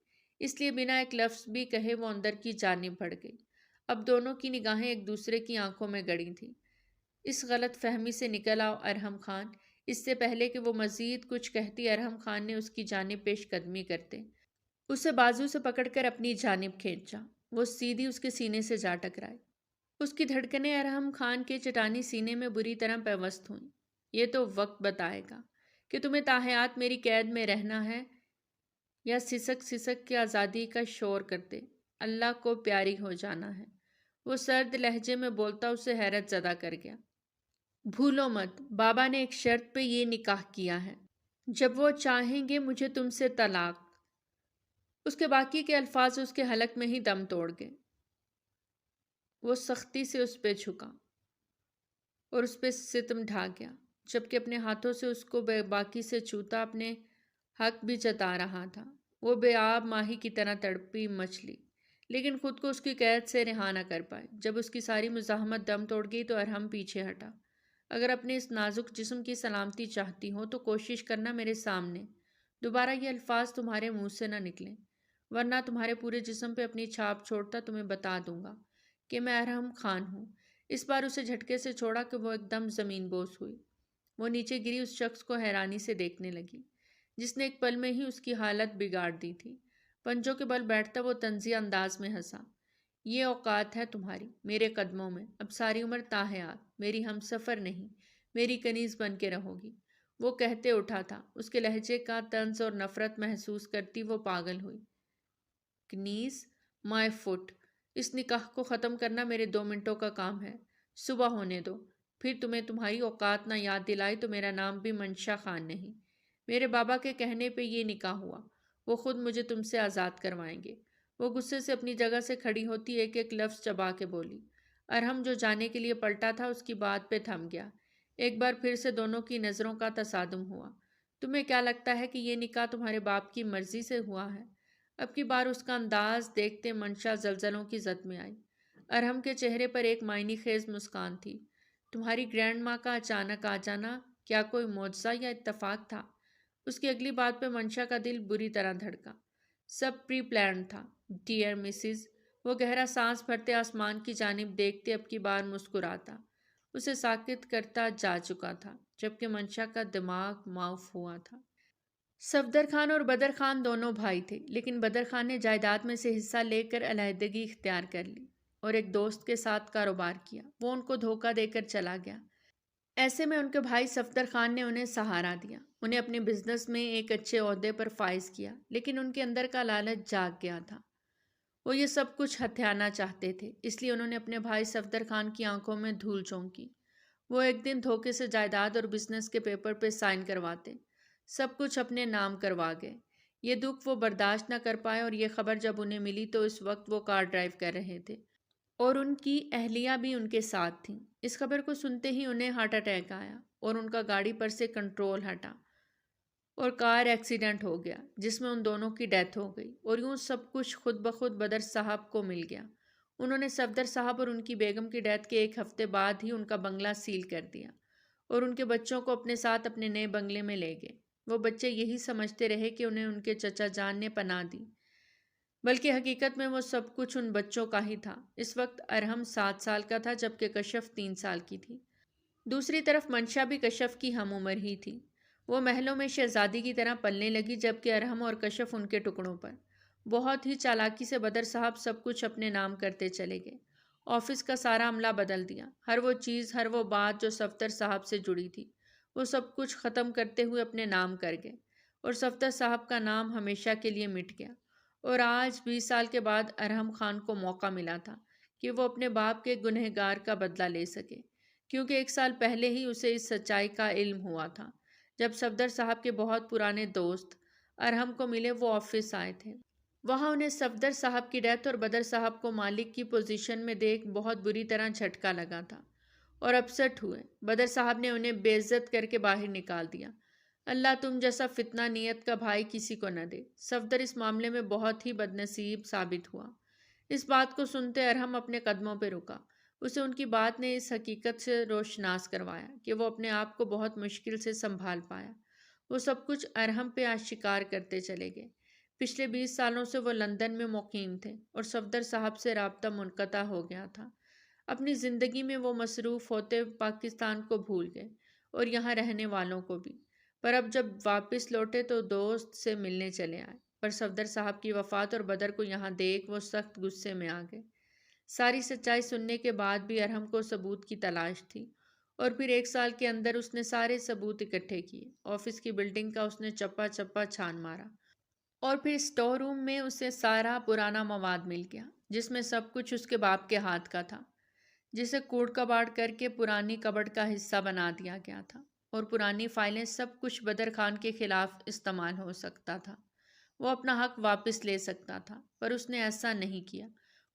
اس لیے بنا ایک لفظ بھی کہے وہ اندر کی جانب بڑھ گئی۔ اب دونوں کی نگاہیں ایک دوسرے کی آنکھوں میں گڑی تھیں۔ اس غلط فہمی سے نکل آؤ ارحم خان۔ اس سے پہلے کہ وہ مزید کچھ کہتی، ارحم خان نے اس کی جانب پیش قدمی کرتے اسے بازو سے پکڑ کر اپنی جانب کھینچا۔ وہ سیدھی اس کے سینے سے جا ٹکرائی۔ اس کی دھڑکنیں ارحم خان کے چٹانی سینے میں بری طرح پیوست ہوئیں۔ یہ تو وقت بتائے گا کہ تمہیں تاحیات میری قید میں رہنا ہے یا سسک سسک کے آزادی کا شور کرتے اللہ کو پیاری ہو جانا ہے۔ وہ سرد لہجے میں بولتا اسے حیرت زدہ کر گیا۔ بھولو مت، بابا نے ایک شرط پہ یہ نکاح کیا ہے، جب وہ چاہیں گے مجھے تم سے طلاق۔ اس کے باقی کے الفاظ اس کے حلق میں ہی دم توڑ گئے۔ وہ سختی سے اس پہ جھکا اور اس پہ ستم ڈھا گیا، جبکہ اپنے ہاتھوں سے اس کو بے باکی سے چھوتا اپنے حق بھی جتا رہا تھا۔ وہ بے آب ماہی کی طرح تڑپی مچھلی، لیکن خود کو اس کی قید سے رہا نہ کر پائے۔ جب اس کی ساری مزاحمت دم توڑ گئی تو ارحم پیچھے ہٹا۔ اگر اپنے اس نازک جسم کی سلامتی چاہتی ہو تو کوشش کرنا میرے سامنے دوبارہ یہ الفاظ تمہارے منہ سے نہ نکلیں، ورنہ تمہارے پورے جسم پہ اپنی چھاپ چھوڑتا تمہیں بتا دوں گا کہ میں ارحم خان ہوں۔ اس بار اسے جھٹکے سے چھوڑا کہ وہ ایک دم زمین بوس ہوئی۔ وہ نیچے گری اس شخص کو حیرانی سے دیکھنے لگی جس نے ایک پل میں ہی اس کی حالت بگاڑ دی تھی۔ پنجوں کے بل بیٹھتا وہ طنزیہ انداز میں ہنسا۔ یہ اوقات ہے تمہاری میرے قدموں میں، اب ساری عمر تاحیات میری ہم سفر نہیں، میری کنیز بن کے رہو گی۔ وہ کہتے اٹھا تھا، اس کے لہجے کا طنز اور نفرت محسوس کرتی وہ پاگل ہوئی۔ کنیز؟ مائی فٹ! اس نکاح کو ختم کرنا میرے 2 منٹوں کا کام ہے۔ صبح ہونے دو، پھر تمہیں تمہاری اوقات نہ یاد دلائی تو میرا نام بھی منشا خان نہیں۔ میرے بابا کے کہنے پہ یہ نکاح ہوا، وہ خود مجھے تم سے آزاد کروائیں گے۔ وہ غصے سے اپنی جگہ سے کھڑی ہوتی ایک ایک لفظ چبا کے بولی۔ ارحم جو جانے کے لیے پلٹا تھا اس کی بات پہ تھم گیا۔ ایک بار پھر سے دونوں کی نظروں کا تصادم ہوا۔ تمہیں کیا لگتا ہے کہ یہ نکاح تمہارے باپ کی مرضی سے ہوا ہے؟ اب کی بار اس کا انداز دیکھتے منشا زلزلوں کی زد میں آئی۔ ارحم کے چہرے پر ایک معنی خیز مسکان تھی۔ تمہاری گرینڈ ماں کا اچانک آ جانا کیا کوئی معجزہ یا اتفاق تھا؟ اس کی اگلی بات پہ منشا کا دل بری طرح دھڑکا۔ سب پری پلانڈ تھا ڈیئر مسز۔ وہ گہرا سانس بھرتے آسمان کی جانب دیکھتے اب کی بار مسکراتا اسے ساکت کرتا جا چکا تھا، جبکہ منشا کا دماغ معاف ہوا تھا۔ صفدر خان اور بدر خان دونوں بھائی تھے، لیکن بدر خان نے جائیداد میں سے حصہ لے کر علیحدگی اختیار کر لی اور ایک دوست کے ساتھ کاروبار کیا۔ وہ ان کو دھوکہ دے کر چلا گیا۔ ایسے میں ان کے بھائی صفدر خان نے انہیں سہارا دیا، انہیں اپنے بزنس میں ایک اچھے عہدے پر فائز کیا، لیکن ان کے اندر کا لالچ جاگ گیا تھا۔ وہ یہ سب کچھ ہتھیانا چاہتے تھے، اس لیے انہوں نے اپنے بھائی صفدر خان کی آنکھوں میں دھول جھونکی۔ وہ ایک دن دھوکے سے جائیداد اور بزنس کے پیپر پہ سائن کرواتے، سب کچھ اپنے نام کروا گئے۔ یہ دکھ وہ برداشت نہ کر پائے اور یہ خبر جب انہیں ملی تو اس وقت وہ کار ڈرائیو کر رہے تھے اور ان کی اہلیہ بھی ان کے ساتھ تھیں۔ اس خبر کو سنتے ہی انہیں ہارٹ اٹیک آیا اور ان کا گاڑی پر سے کنٹرول ہٹا اور کار ایکسیڈنٹ ہو گیا جس میں ان دونوں کی ڈیتھ ہو گئی، اور یوں سب کچھ خود بخود بدر صاحب کو مل گیا۔ انہوں نے صفدر صاحب اور ان کی بیگم کی ڈیتھ کے 1 ہفتے بعد ہی ان کا بنگلہ سیل کر دیا اور ان کے بچوں کو اپنے ساتھ اپنے نئے بنگلے میں لے گئے۔ وہ بچے یہی سمجھتے رہے کہ انہیں ان کے چچا جان نے پناہ دی، بلکہ حقیقت میں وہ سب کچھ ان بچوں کا ہی تھا۔ اس وقت ارحم 7 سال کا تھا جبکہ کشف 3 سال کی تھی۔ دوسری طرف منشا بھی کشف کی ہم عمر ہی تھی۔ وہ محلوں میں شہزادی کی طرح پلنے لگی جبکہ ارحم اور کشف ان کے ٹکڑوں پر۔ بہت ہی چالاکی سے بدر صاحب سب کچھ اپنے نام کرتے چلے گئے۔ آفس کا سارا عملہ بدل دیا، ہر وہ چیز، ہر وہ بات جو صفدر صاحب سے جڑی تھی، وہ سب کچھ ختم کرتے ہوئے اپنے نام کر گئے اور صفدر صاحب کا نام ہمیشہ کے لیے مٹ گیا۔ اور آج 20 سال کے بعد ارحم خان کو موقع ملا تھا کہ وہ اپنے باپ کے گنہگار کا بدلہ لے سکے، کیونکہ 1 سال پہلے ہی اسے اس سچائی کا علم ہوا تھا۔ جب صفدر صاحب کے بہت پرانے دوست ارحم کو ملے وہ آفس آئے تھے۔ وہاں انہیں صفدر صاحب کی ڈیتھ اور بدر صاحب کو مالک کی پوزیشن میں دیکھ بہت بری طرح جھٹکا لگا تھا اور اپسٹ ہوئے۔ بدر صاحب نے انہیں بے عزت کر کے باہر نکال دیا۔ اللہ تم جیسا فتنہ نیت کا بھائی کسی کو نہ دے۔ صفدر اس معاملے میں بہت ہی بدنصیب ثابت ہوا۔ اس بات کو سنتے ارحم اپنے قدموں پہ رکا۔ اسے ان کی بات نے اس حقیقت سے روشناس کروایا کہ وہ اپنے آپ کو بہت مشکل سے سنبھال پایا۔ وہ سب کچھ ارحم پہ آشکار کرتے چلے گئے۔ پچھلے 20 سالوں سے وہ لندن میں مقیم تھے اور صفدر صاحب سے رابطہ منقطع ہو گیا تھا۔ اپنی زندگی میں وہ مصروف ہوتے پاکستان کو بھول گئے اور یہاں رہنے والوں کو بھی۔ پر اب جب واپس لوٹے تو دوست سے ملنے چلے آئے، پر صفدر صاحب کی وفات اور بدر کو یہاں دیکھ وہ سخت غصے میں آ گئے۔ ساری سچائی سننے کے بعد بھی ارحم کو ثبوت کی تلاش تھی، اور پھر 1 سال کے اندر اس نے سارے ثبوت اکٹھے کیے۔ آفس کی بلڈنگ کا اس نے چپا چپا چھان مارا، اور پھر اسٹور روم میں اسے سارا پرانا مواد مل گیا جس میں سب کچھ اس کے باپ کے ہاتھ کا تھا، جسے کوڑ کباڑ کر کے پرانی کبڑ کا حصہ بنا دیا گیا تھا، اور پرانی فائلیں سب کچھ بدر خان کے خلاف استعمال ہو سکتا تھا۔ وہ اپنا حق واپس لے سکتا تھا، پر اس نے ایسا نہیں کیا۔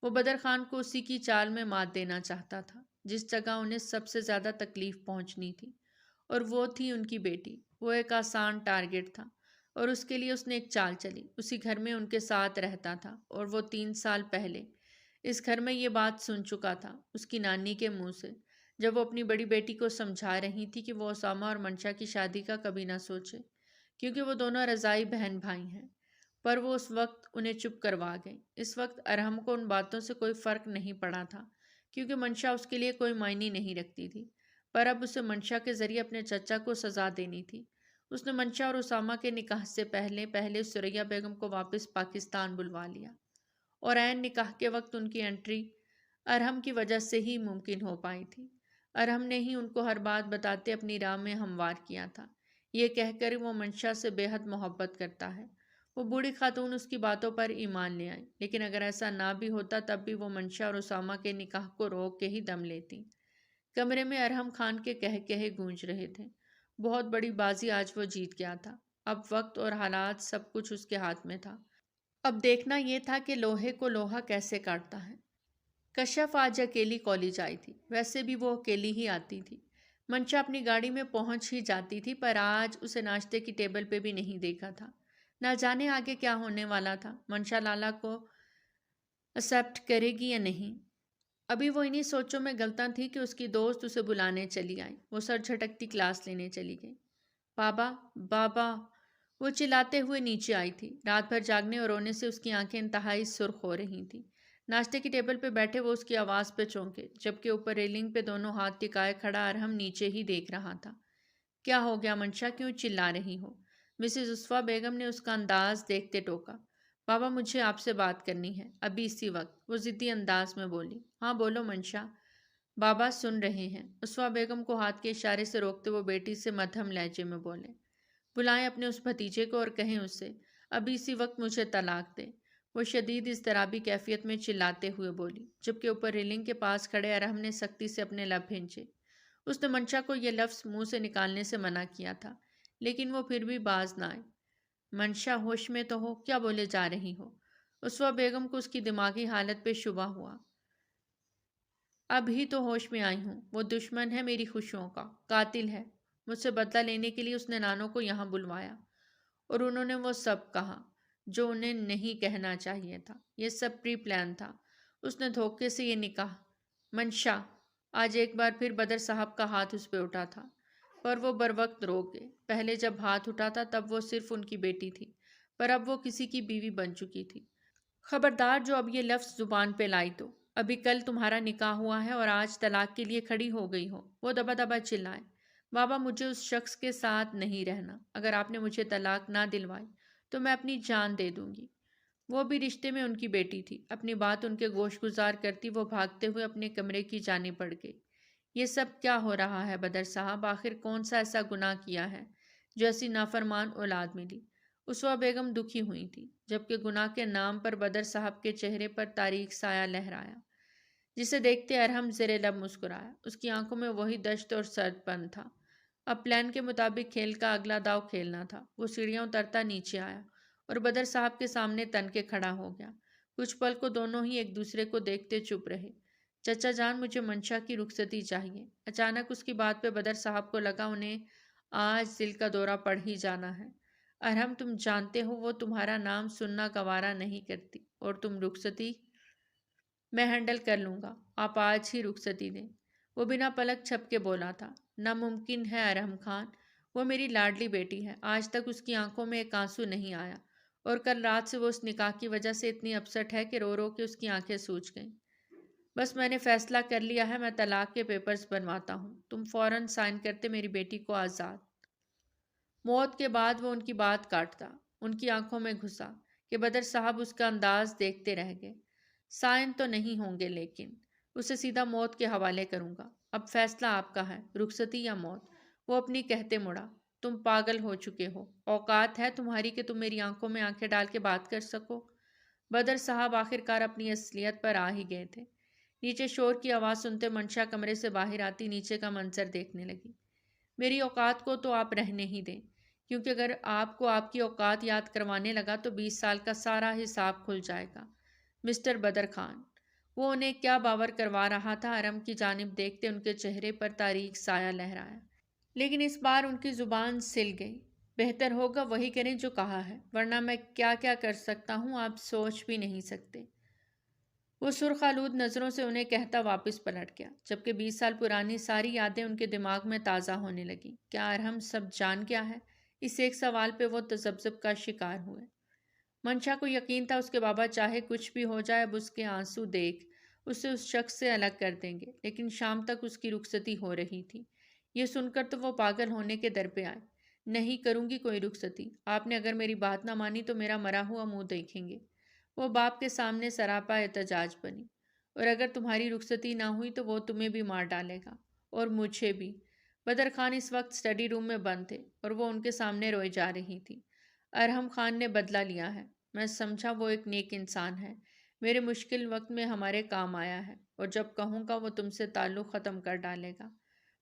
وہ بدر خان کو اسی کی چال میں مات دینا چاہتا تھا جس جگہ انہیں سب سے زیادہ تکلیف پہنچنی تھی، اور وہ تھی ان کی بیٹی۔ وہ ایک آسان ٹارگٹ تھا، اور اس کے لیے اس نے ایک چال چلی۔ اسی گھر میں ان کے ساتھ رہتا تھا، اور وہ 3 سال پہلے اس گھر میں یہ بات سن چکا تھا اس کی نانی کے منہ سے، جب وہ اپنی بڑی بیٹی کو سمجھا رہی تھی کہ وہ اسامہ اور منشا کی شادی کا کبھی نہ سوچے، کیونکہ وہ دونوں رضائی بہن بھائی ہیں۔ پر وہ اس وقت انہیں چپ کروا گئی۔ اس وقت ارحم کو ان باتوں سے کوئی فرق نہیں پڑا تھا، کیونکہ منشا اس کے لیے کوئی معنی نہیں رکھتی تھی۔ پر اب اسے منشا کے ذریعے اپنے چچا کو سزا دینی تھی۔ اس نے منشا اور اسامہ کے نکاح سے پہلے سریا بیگم کو واپس پاکستان بلوا لیا، اور عین نکاح کے وقت ان کی انٹری ارحم کی وجہ سے ہی ممکن ہو پائی تھی۔ ارحم نے ہی ان کو ہر بات بتاتے اپنی راہ میں ہموار کیا تھا، یہ کہہ کر وہ منشا سے بے حد محبت کرتا ہے۔ وہ بوڑھی خاتون اس کی باتوں پر ایمان لے آئی، لیکن اگر ایسا نہ بھی ہوتا تب بھی وہ منشا اور اسامہ کے نکاح کو روک کے ہی دم لیتی۔ کمرے میں ارحم خان کے کہے گونج رہے تھے۔ بہت بڑی بازی آج وہ جیت گیا تھا۔ اب وقت اور حالات سب کچھ اس کے ہاتھ میں تھا۔ اب دیکھنا یہ تھا کہ لوہے کو لوہا کیسے کاٹتا ہے۔ کشف آج اکیلی کالج آئی تھی، ویسے بھی وہ اکیلی ہی آتی تھی۔ منشا اپنی گاڑی میں پہنچ ہی جاتی تھی، پر آج اسے ناشتے کی ٹیبل پہ بھی نہیں دیکھا تھا۔ نہ جانے آگے کیا ہونے والا تھا، منشا لالا کو ایکسپٹ کرے گی یا نہیں۔ ابھی وہ انہی سوچوں میں غلطاں تھی کہ اس کی دوست اسے بلانے چلی آئی۔ وہ سر جھٹکتی کلاس لینے چلی گئی۔ بابا بابا، وہ چلاتے ہوئے نیچے آئی تھی۔ رات بھر جاگنے اور رونے سے اس کی آنکھیں انتہائی سرخ ہو رہی تھیں۔ ناشتے کی ٹیبل پہ بیٹھے وہ اس کی آواز پہ چونکے، جبکہ اوپر ریلنگ پہ دونوں ہاتھ ٹکائے کھڑا ارحم نیچے ہی دیکھ رہا تھا۔ کیا ہو گیا منشا، کیوں چلا رہی ہو؟ مسز عصفہ بیگم نے اس کا انداز دیکھتے ٹوکا۔ بابا مجھے آپ سے بات کرنی ہے، ابھی اسی وقت، وہ ضدی انداز میں بولی۔ ہاں بولو منشا، بابا سن رہے ہیں۔ عصفہ بیگم کو ہاتھ کے اشارے سے روکتے وہ بیٹی سے مدھم لہجے میں بولے۔ بلائیں اپنے اس بھتیجے کو اور کہیں اس سے ابھی اسی وقت مجھے طلاق دے، وہ شدید اضطرابی کیفیت میں چلاتے ہوئے بولی، جبکہ اوپر ریلنگ کے پاس کھڑے ارحم نے سختی سے اپنے لب بھینچے۔ اس نے منشا کو یہ لفظ منہ سے نکالنے سے منع کیا تھا، لیکن وہ پھر بھی باز نہ آئی۔ منشا ہوش میں تو ہو، کیا بولے جا رہی ہو؟ عصفہ بیگم کو اس کی دماغی حالت پہ شبہ ہوا۔ اب ہی تو ہوش میں آئی ہوں، وہ دشمن ہے میری خوشیوں کا، قاتل ہے۔ مجھ سے بدلہ لینے کے لیے اس نے نانوں کو یہاں بلوایا، اور انہوں نے وہ سب کہا جو انہیں نہیں کہنا چاہیے تھا۔ یہ سب پری پلان تھا۔ اس نے دھوکے سے یہ نکاح۔ منشا، آج ایک بار پھر بدر صاحب کا ہاتھ اس پہ اٹھا تھا، پر وہ بروقت روک گئے۔ پہلے جب ہاتھ اٹھا تھا تب وہ صرف ان کی بیٹی تھی، پر اب وہ کسی کی بیوی بن چکی تھی۔ خبردار جو اب یہ لفظ زبان پہ لائی تو، ابھی کل تمہارا نکاح ہوا ہے اور آج طلاق کے لیے کھڑی ہو گئی ہو۔ وہ دبا دبا چلائے۔ بابا مجھے اس شخص کے ساتھ نہیں رہنا، اگر آپ نے مجھے طلاق نہ دلوائی تو میں اپنی جان دے دوں گی۔ وہ بھی رشتے میں ان کی بیٹی تھی۔ اپنی بات ان کے گوش گزار کرتی وہ بھاگتے ہوئے اپنے کمرے کی جانب بڑھ گئی۔ یہ سب کیا ہو رہا ہے بدر صاحب؟ آخر کون سا ایسا گناہ کیا ہے جو ایسی نافرمان اولاد ملی؟ عصفہ بیگم دکھی ہوئی تھی، جبکہ گناہ کے نام پر بدر صاحب کے چہرے پر تاریک سایہ لہرایا، جسے دیکھتے ارحم زیر لب مسکرایا۔ اس کی آنکھوں میں وہی دشت اور سرد پن تھا۔ اب پلان کے مطابق کھیل کا اگلا داؤ کھیلنا تھا۔ وہ سیڑھیاں اترتا نیچے آیا اور بدر صاحب کے سامنے تن کے کھڑا ہو گیا۔ کچھ پل کو دونوں ہی ایک دوسرے کو دیکھتے چپ رہے۔ چچا جان، مجھے منشا کی رخصتی چاہیے۔ اچانک اس کی بات پہ بدر صاحب کو لگا انہیں آج دل کا دورہ پڑ ہی جانا ہے۔ ارحم، تم جانتے ہو وہ تمہارا نام سننا گوارا نہیں کرتی، اور تم رخصتی میں ہینڈل کر لوں گا، آپ آج ہی رخصتی دیں۔ وہ بنا پلک چھپ کے بولا تھا۔ ناممکن ہے ارحم خان، وہ میری لاڈلی بیٹی ہے، آج تک اس کی آنکھوں میں ایک آنسو نہیں آیا، اور کل رات سے وہ اس نکاح کی وجہ سے اتنی اپسٹ ہے کہ رو رو کے اس کی آنکھیں سوج گئیں۔ بس میں نے فیصلہ کر لیا ہے، میں طلاق کے پیپرز بنواتا ہوں، تم فوراً سائن کرتے میری بیٹی کو آزاد۔ موت کے بعد وہ ان کی بات کاٹتا، ان کی آنکھوں میں گھسا کہ بدر صاحب اس کا انداز دیکھتے رہ گئے۔ سائن تو نہیں ہوں گے، لیکن اسے سیدھا موت کے حوالے کروں گا۔ اب فیصلہ آپ کا ہے، رخصتی یا موت۔ وہ اپنی کہتے مڑا۔ تم پاگل ہو چکے ہو، اوقات ہے تمہاری کہ تم میری آنکھوں میں آنکھیں ڈال کے بات کر سکو؟ بدر صاحب آخرکار اپنی اصلیت پر آ ہی گئے تھے۔ نیچے شور کی آواز سنتے منشا کمرے سے باہر آتی نیچے کا منظر دیکھنے لگی۔ میری اوقات کو تو آپ رہنے ہی دیں، کیونکہ اگر آپ کو آپ کی اوقات یاد کروانے لگا تو 20 سال کا سارا حساب کھل جائے گا۔ مسٹر بدر خان، وہ انہیں کیا باور کروا رہا تھا، ارم کی جانب دیکھتے ان کے چہرے پر تاریک سایہ لہرایا، لیکن اس بار ان کی زبان سل گئی۔ بہتر ہوگا وہی کریں جو کہا ہے، ورنہ میں کیا کیا کر سکتا ہوں آپ سوچ بھی نہیں سکتے۔ وہ سرخ آلود نظروں سے انہیں کہتا واپس پلٹ گیا، جبکہ 20 سال پرانی ساری یادیں ان کے دماغ میں تازہ ہونے لگیں۔ کیا ارحم سب جان گیا ہے؟ اس ایک سوال پہ وہ تذبذب کا شکار ہوئے۔ منشا کو یقین تھا اس کے بابا چاہے کچھ بھی ہو جائے اب اس کے آنسو دیکھ اسے اس شخص سے الگ کر دیں گے، لیکن شام تک اس کی رخصتی ہو رہی تھی۔ یہ سن کر تو وہ پاگل ہونے کے در پہ آئے۔ نہیں کروں گی کوئی رخصتی، آپ نے اگر میری بات نہ مانی تو میرا مرا ہوا منہ دیکھیں گے۔ وہ باپ کے سامنے سراپا احتجاج بنی۔ اور اگر تمہاری رخصتی نہ ہوئی تو وہ تمہیں بھی مار ڈالے گا، اور مجھے بھی۔ بدر خان اس وقت اسٹڈی روم میں بند تھے اور وہ ان کے سامنے روئے جا رہی تھی۔ ارحم خان نے بدلہ لیا ہے، میں سمجھا وہ ایک نیک انسان ہے، میرے مشکل وقت میں ہمارے کام آیا ہے، اور جب کہوں گا وہ تم سے تعلق ختم کر ڈالے گا۔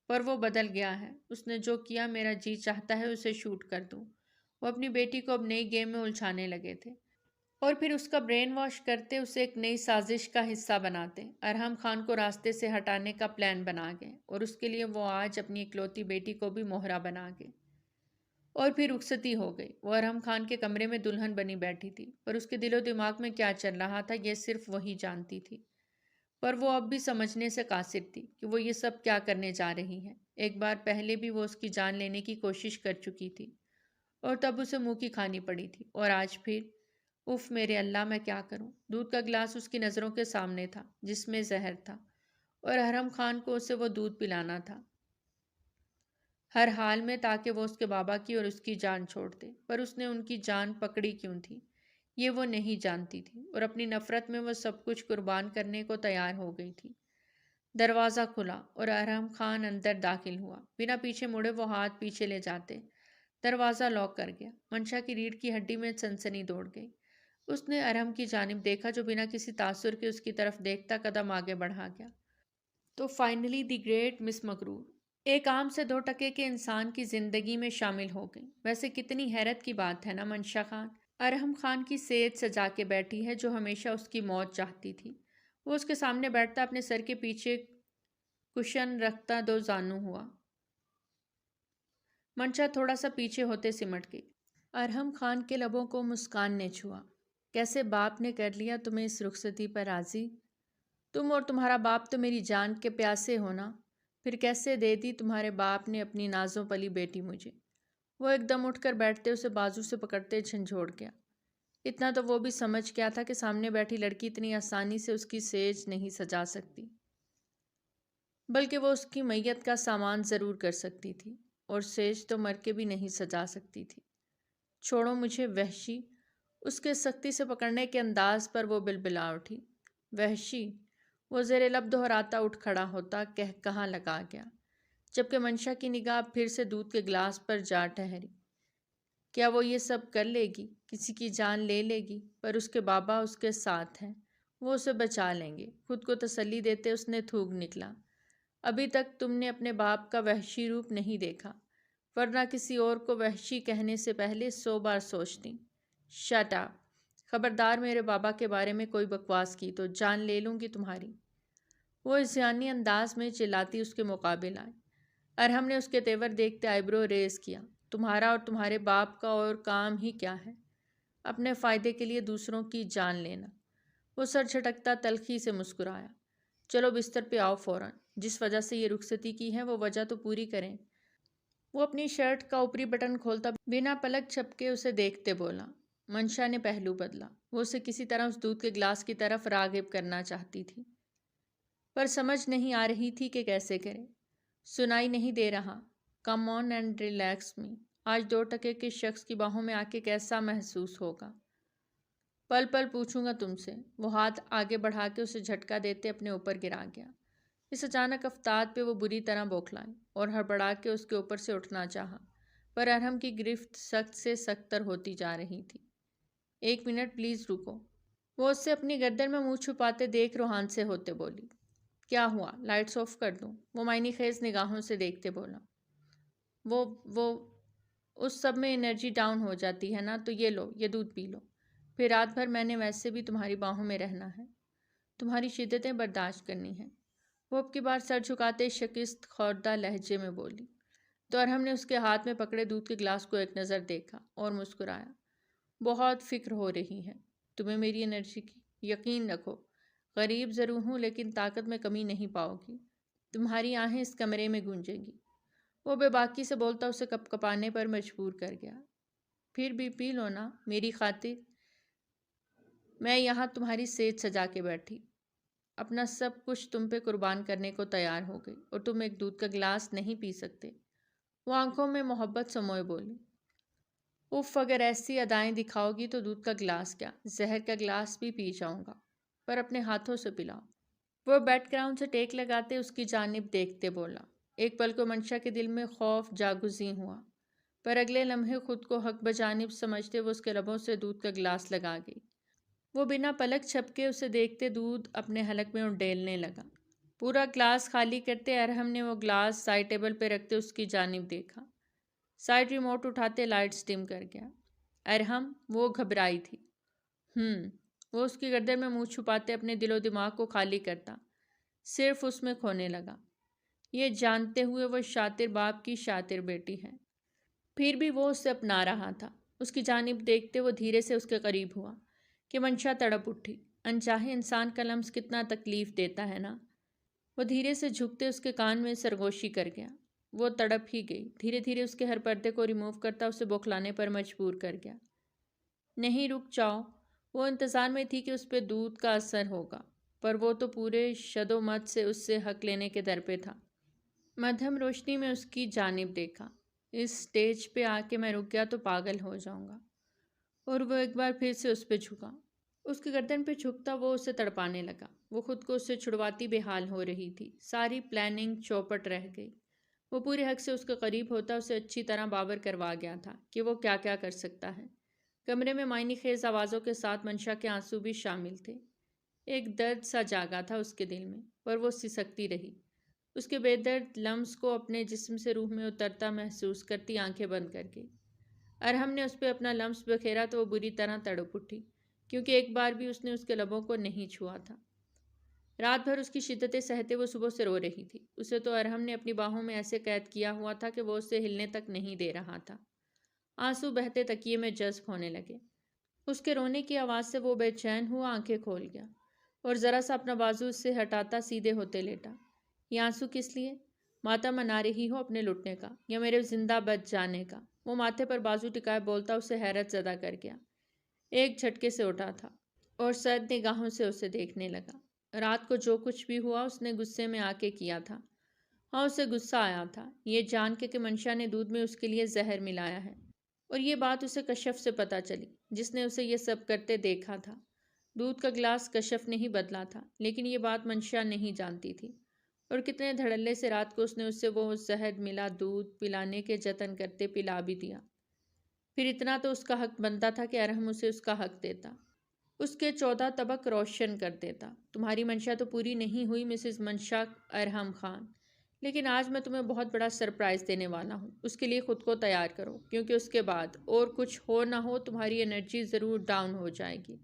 پر وہ بدل گیا ہے، اس نے جو کیا میرا جی چاہتا ہے اسے شوٹ کر دوں۔ وہ اپنی بیٹی کو اب نئی گیم میں الجھانے لگے تھے، اور پھر اس کا برین واش کرتے اسے ایک نئی سازش کا حصہ بناتے۔ ارحم خان کو راستے سے ہٹانے کا پلان بنا گئے، اور اس کے لیے وہ آج اپنی اکلوتی بیٹی کو بھی مہرا بنا گئے۔ اور پھر رخصتی ہو گئی۔ وہ ارحم خان کے کمرے میں دلہن بنی بیٹھی تھی، پر اس کے دل و دماغ میں کیا چل رہا تھا یہ صرف وہی جانتی تھی۔ پر وہ اب بھی سمجھنے سے قاصر تھی کہ وہ یہ سب کیا کرنے جا رہی ہے۔ ایک بار پہلے بھی وہ اس کی جان لینے کی کوشش کر چکی تھی، اور تب اسے منہ کی کھانی پڑی تھی، اور آج پھر۔ اف میرے اللہ، میں کیا کروں؟ دودھ کا گلاس اس کی نظروں کے سامنے تھا جس میں زہر تھا، اور ارحم خان کو اسے وہ دودھ پلانا تھا ہر حال میں، تاکہ وہ اس کے بابا کی اور اس کی جان چھوڑ دے۔ پر اس نے ان کی جان پکڑی کیوں تھی، یہ وہ نہیں جانتی تھی، اور اپنی نفرت میں وہ سب کچھ قربان کرنے کو تیار ہو گئی تھی۔ دروازہ کھلا اور ارحم خان اندر داخل ہوا۔ بنا پیچھے مڑے وہ ہاتھ پیچھے لے جاتے دروازہ لاک کر گیا۔ منشا کی ریڑھ کی ہڈی میں سنسنی دوڑ گئی۔ اس نے ارحم کی جانب دیکھا جو بنا کسی تاثر کے اس کی طرف دیکھتا قدم آگے بڑھا گیا۔ تو فائنلی دی گریٹ مس مغرور ایک عام سے 2 ٹکے کے انسان کی زندگی میں شامل ہو گئی۔ ویسے کتنی حیرت کی بات ہے نا منشا خان، ارحم خان کی سیج سجا کے بیٹھی ہے جو ہمیشہ اس کی موت چاہتی تھی۔ وہ اس کے سامنے بیٹھتا اپنے سر کے پیچھے کشن رکھتا 2 زانو ہوا۔ منشا تھوڑا سا پیچھے ہوتے سمٹ گئی۔ ارحم خان کے لبوں کو مسکان نے چھوا۔ کیسے باپ نے کر لیا تمہیں اس رخصتی پر راضی؟ تم اور تمہارا باپ تو میری جان کے پیاسے ہو نا، پھر کیسے دے دی تمہارے باپ نے اپنی نازوں پلی بیٹی مجھے؟ وہ ایک دم اٹھ کر بیٹھتے اسے بازو سے پکڑتے جھنجھوڑ گیا۔ اتنا تو وہ بھی سمجھ گیا تھا کہ سامنے بیٹھی لڑکی اتنی آسانی سے اس کی سیج نہیں سجا سکتی، بلکہ وہ اس کی میت کا سامان ضرور کر سکتی تھی، اور سیج تو مر کے بھی نہیں سجا سکتی تھی۔ چھوڑو مجھے وحشی، اس کے سختی سے پکڑنے کے انداز پر وہ بلبلا اٹھی۔ وحشی، وہ زیر لب دہراتا اٹھ کھڑا ہوتا کہاں لگا گیا، جبکہ منشا کی نگاہ پھر سے دودھ کے گلاس پر جا ٹھہری۔ کیا وہ یہ سب کر لے گی، کسی کی جان لے لے گی؟ پر اس کے بابا اس کے ساتھ ہیں، وہ اسے بچا لیں گے۔ خود کو تسلی دیتے اس نے تھوک نکلا۔ ابھی تک تم نے اپنے باپ کا وحشی روپ نہیں دیکھا، ورنہ کسی اور کو وحشی کہنے سے پہلے 100 بار سوچتی۔ Shut up! خبردار میرے بابا کے بارے میں کوئی بکواس کی تو جان لے لوں گی تمہاری۔ وہ ذہنی انداز میں چلاتی اس کے مقابل آئی۔ ارحم نے اس کے تیور دیکھتے آئیبرو ریز کیا۔ تمہارا اور تمہارے باپ کا اور کام ہی کیا ہے؟ اپنے فائدے کے لیے دوسروں کی جان لینا۔ وہ سر جھٹکتا تلخی سے مسکرایا۔ چلو بستر پہ آؤ فوراً، جس وجہ سے یہ رخصتی کی ہے وہ وجہ تو پوری کریں۔ وہ اپنی شرٹ کا اوپری بٹن کھولتا بنا پلک جھپکے اسے دیکھتے بولا۔ منشا نے پہلو بدلا۔ وہ اسے کسی طرح اس دودھ کے گلاس کی طرف راغب کرنا چاہتی تھی، پر سمجھ نہیں آ رہی تھی کہ کیسے کرے۔ سنائی نہیں دے رہا؟ کم آن اینڈ ریلیکس می۔ آج 2 کے شخص کی باہوں میں آ کے کیسا محسوس ہوگا؟ پل پل پوچھوں گا تم سے۔ وہ ہاتھ آگے بڑھا کے اسے جھٹکا دیتے اپنے اوپر گرا گیا۔ اس اچانک افتاد پہ وہ بری طرح بوکھلائی اور ہڑبڑا کے اس کے اوپر سے اٹھنا چاہا، پر ارحم کی گرفت سخت سے سخت تر ہوتی جا رہی تھی۔ 1 منٹ پلیز رکو۔ وہ اس سے اپنی گردن میں منہ چھپاتے دیکھ روحان سے ہوتے بولی۔ کیا ہوا؟ لائٹس آف کر دوں؟ وہ معنی خیز نگاہوں سے دیکھتے بولا۔ وہ اس سب میں انرجی ڈاؤن ہو جاتی ہے نا، تو یہ لو، یہ دودھ پی لو۔ پھر رات بھر میں نے ویسے بھی تمہاری باہوں میں رہنا ہے، تمہاری شدتیں برداشت کرنی ہیں۔ وہ اب کی بار سر جھکاتے شکست خوردہ لہجے میں بولی، تو ارحم نے اس کے ہاتھ میں پکڑے دودھ کے گلاس کو ایک نظر دیکھا اور مسکرایا۔ بہت فکر ہو رہی ہے تمہیں میری انرجی کی؟ یقین رکھو، غریب ضرور ہوں لیکن طاقت میں کمی نہیں پاؤ گی۔ تمہاری آہیں اس کمرے میں گونجیں گی۔ وہ بے باکی سے بولتا اسے کپ کپانے پر مجبور کر گیا۔ پھر بھی پی لو نا میری خاطر، میں یہاں تمہاری صحت سجا کے بیٹھی، اپنا سب کچھ تم پہ قربان کرنے کو تیار ہو گئی، اور تم ایک دودھ کا گلاس نہیں پی سکتے؟ وہ آنکھوں میں محبت سموئے بولی۔ اف، اگر ایسی ادائیں دکھاؤ گی تو دودھ کا گلاس کیا، زہر کا گلاس بھی پی جاؤں گا، پر اپنے ہاتھوں سے پلاؤ۔ وہ بیک گراؤنڈ سے ٹیک لگاتے اس کی جانب دیکھتے بولا۔ ایک پل کو منشا کے دل میں خوف جاگزیں ہوا، پر اگلے لمحے خود کو حق بجانب سمجھتے وہ اس کے لبوں سے دودھ کا گلاس لگا گئی۔ وہ بنا پلک جھپکے اسے دیکھتے دودھ اپنے حلق میں انڈیلنے لگا۔ پورا گلاس خالی کرتے ارحم نے وہ گلاس سائڈ ٹیبل پہ رکھتے اس کی جانب دیکھا۔ سائڈ ریموٹ اٹھاتے لائٹس ڈم کر گیا۔ ارحم، وہ گھبرائی تھی۔ وہ اس کی گردن میں منہ چھپاتے اپنے دل و دماغ کو خالی کرتا، صرف اس میں کھونے لگا، یہ جانتے ہوئے وہ شاطر باپ کی شاطر بیٹی ہے۔ پھر بھی وہ اسے اپنا رہا تھا۔ اس کی جانب دیکھتے وہ دھیرے سے اس کے قریب ہوا کہ منشا تڑپ اٹھی۔ انچاہے انسان کا لمس کتنا تکلیف دیتا ہے نا۔ وہ دھیرے سے جھکتے اس کے کان میں سرگوشی کر گیا۔ وہ تڑپ ہی گئی۔ دھیرے دھیرے اس کے ہر پردے کو ریموو کرتا اسے بوکھلانے پر مجبور کر گیا۔ نہیں، رک جاؤ۔ وہ انتظار میں تھی کہ اس پہ دودھ کا اثر ہوگا، پر وہ تو پورے شد و مت سے اس سے حق لینے کے در پہ تھا۔ مدھم روشنی میں اس کی جانب دیکھا۔ اس سٹیج پہ آ کے میں رک گیا تو پاگل ہو جاؤں گا۔ اور وہ ایک بار پھر سے اس پہ جھکا۔ اس کی گردن پہ جھکتا وہ اسے تڑپانے لگا۔ وہ خود کو اس سے چھڑواتی بے حال ہو رہی تھی۔ ساری پلاننگ چوپٹ رہ گئی۔ وہ پورے حق سے اس کے قریب ہوتا اسے اچھی طرح باور کروا گیا تھا کہ وہ کیا کیا کر سکتا ہے۔ کمرے میں معنی خیز آوازوں کے ساتھ منشا کے آنسو بھی شامل تھے۔ ایک درد سا جاگا تھا اس کے دل میں، پر وہ سسکتی رہی، اس کے بے درد لمس کو اپنے جسم سے روح میں اترتا محسوس کرتی آنکھیں بند کر گئی۔ ارحم نے اس پہ اپنا لمس بکھیرا تو وہ بری طرح تڑپ اٹھی، کیونکہ ایک بار بھی اس نے اس کے لبوں کو نہیں چھوا تھا۔ رات بھر اس کی شدتیں سہتے وہ صبح سے رو رہی تھی۔ اسے تو ارحم نے اپنی باہوں میں ایسے قید کیا ہوا تھا کہ وہ اسے ہلنے تک نہیں دے رہا تھا۔ آنسو بہتے تکیے میں جذب ہونے لگے۔ اس کے رونے کی آواز سے وہ بے چین ہوا آنکھیں کھول گیا، اور ذرا سا اپنا بازو اس سے ہٹاتا سیدھے ہوتے لیٹا۔ یہ آنسو کس لیے؟ ماتم منا رہی ہو اپنے لٹنے کا، یا میرے زندہ بچ جانے کا؟ وہ ماتھے پر بازو ٹکائے بولتا اسے حیرت زدہ کر گیا۔ ایک جھٹکے سے اٹھا تھا اور سرد نگاہوں سے اسے دیکھنے لگا۔ رات کو جو کچھ بھی ہوا اس نے غصے میں آ کے کیا تھا۔ ہاں، اسے غصہ آیا تھا، یہ جان کے کہ منشا نے دودھ میں اس کے لیے زہر ملایا ہے، اور یہ بات اسے کشف سے پتہ چلی، جس نے اسے یہ سب کرتے دیکھا تھا۔ دودھ کا گلاس کشف نہیں بدلا تھا، لیکن یہ بات منشا نہیں جانتی تھی، اور کتنے دھڑلے سے رات کو اس نے اسے وہ زہر ملا دودھ پلانے کے جتن کرتے پلا بھی دیا۔ پھر اتنا تو اس کا حق بنتا تھا کہ ارحم اسے اس کا حق دیتا، اس کے 14 طبق روشن کر دیتا۔ تمہاری منشا تو پوری نہیں ہوئی مسز منشا ارحم خان، لیکن آج میں تمہیں بہت بڑا سرپرائز دینے والا ہوں۔ اس کے لیے خود کو تیار کرو، کیونکہ اس کے بعد اور کچھ ہو نہ ہو تمہاری انرجی ضرور ڈاؤن ہو جائے گی۔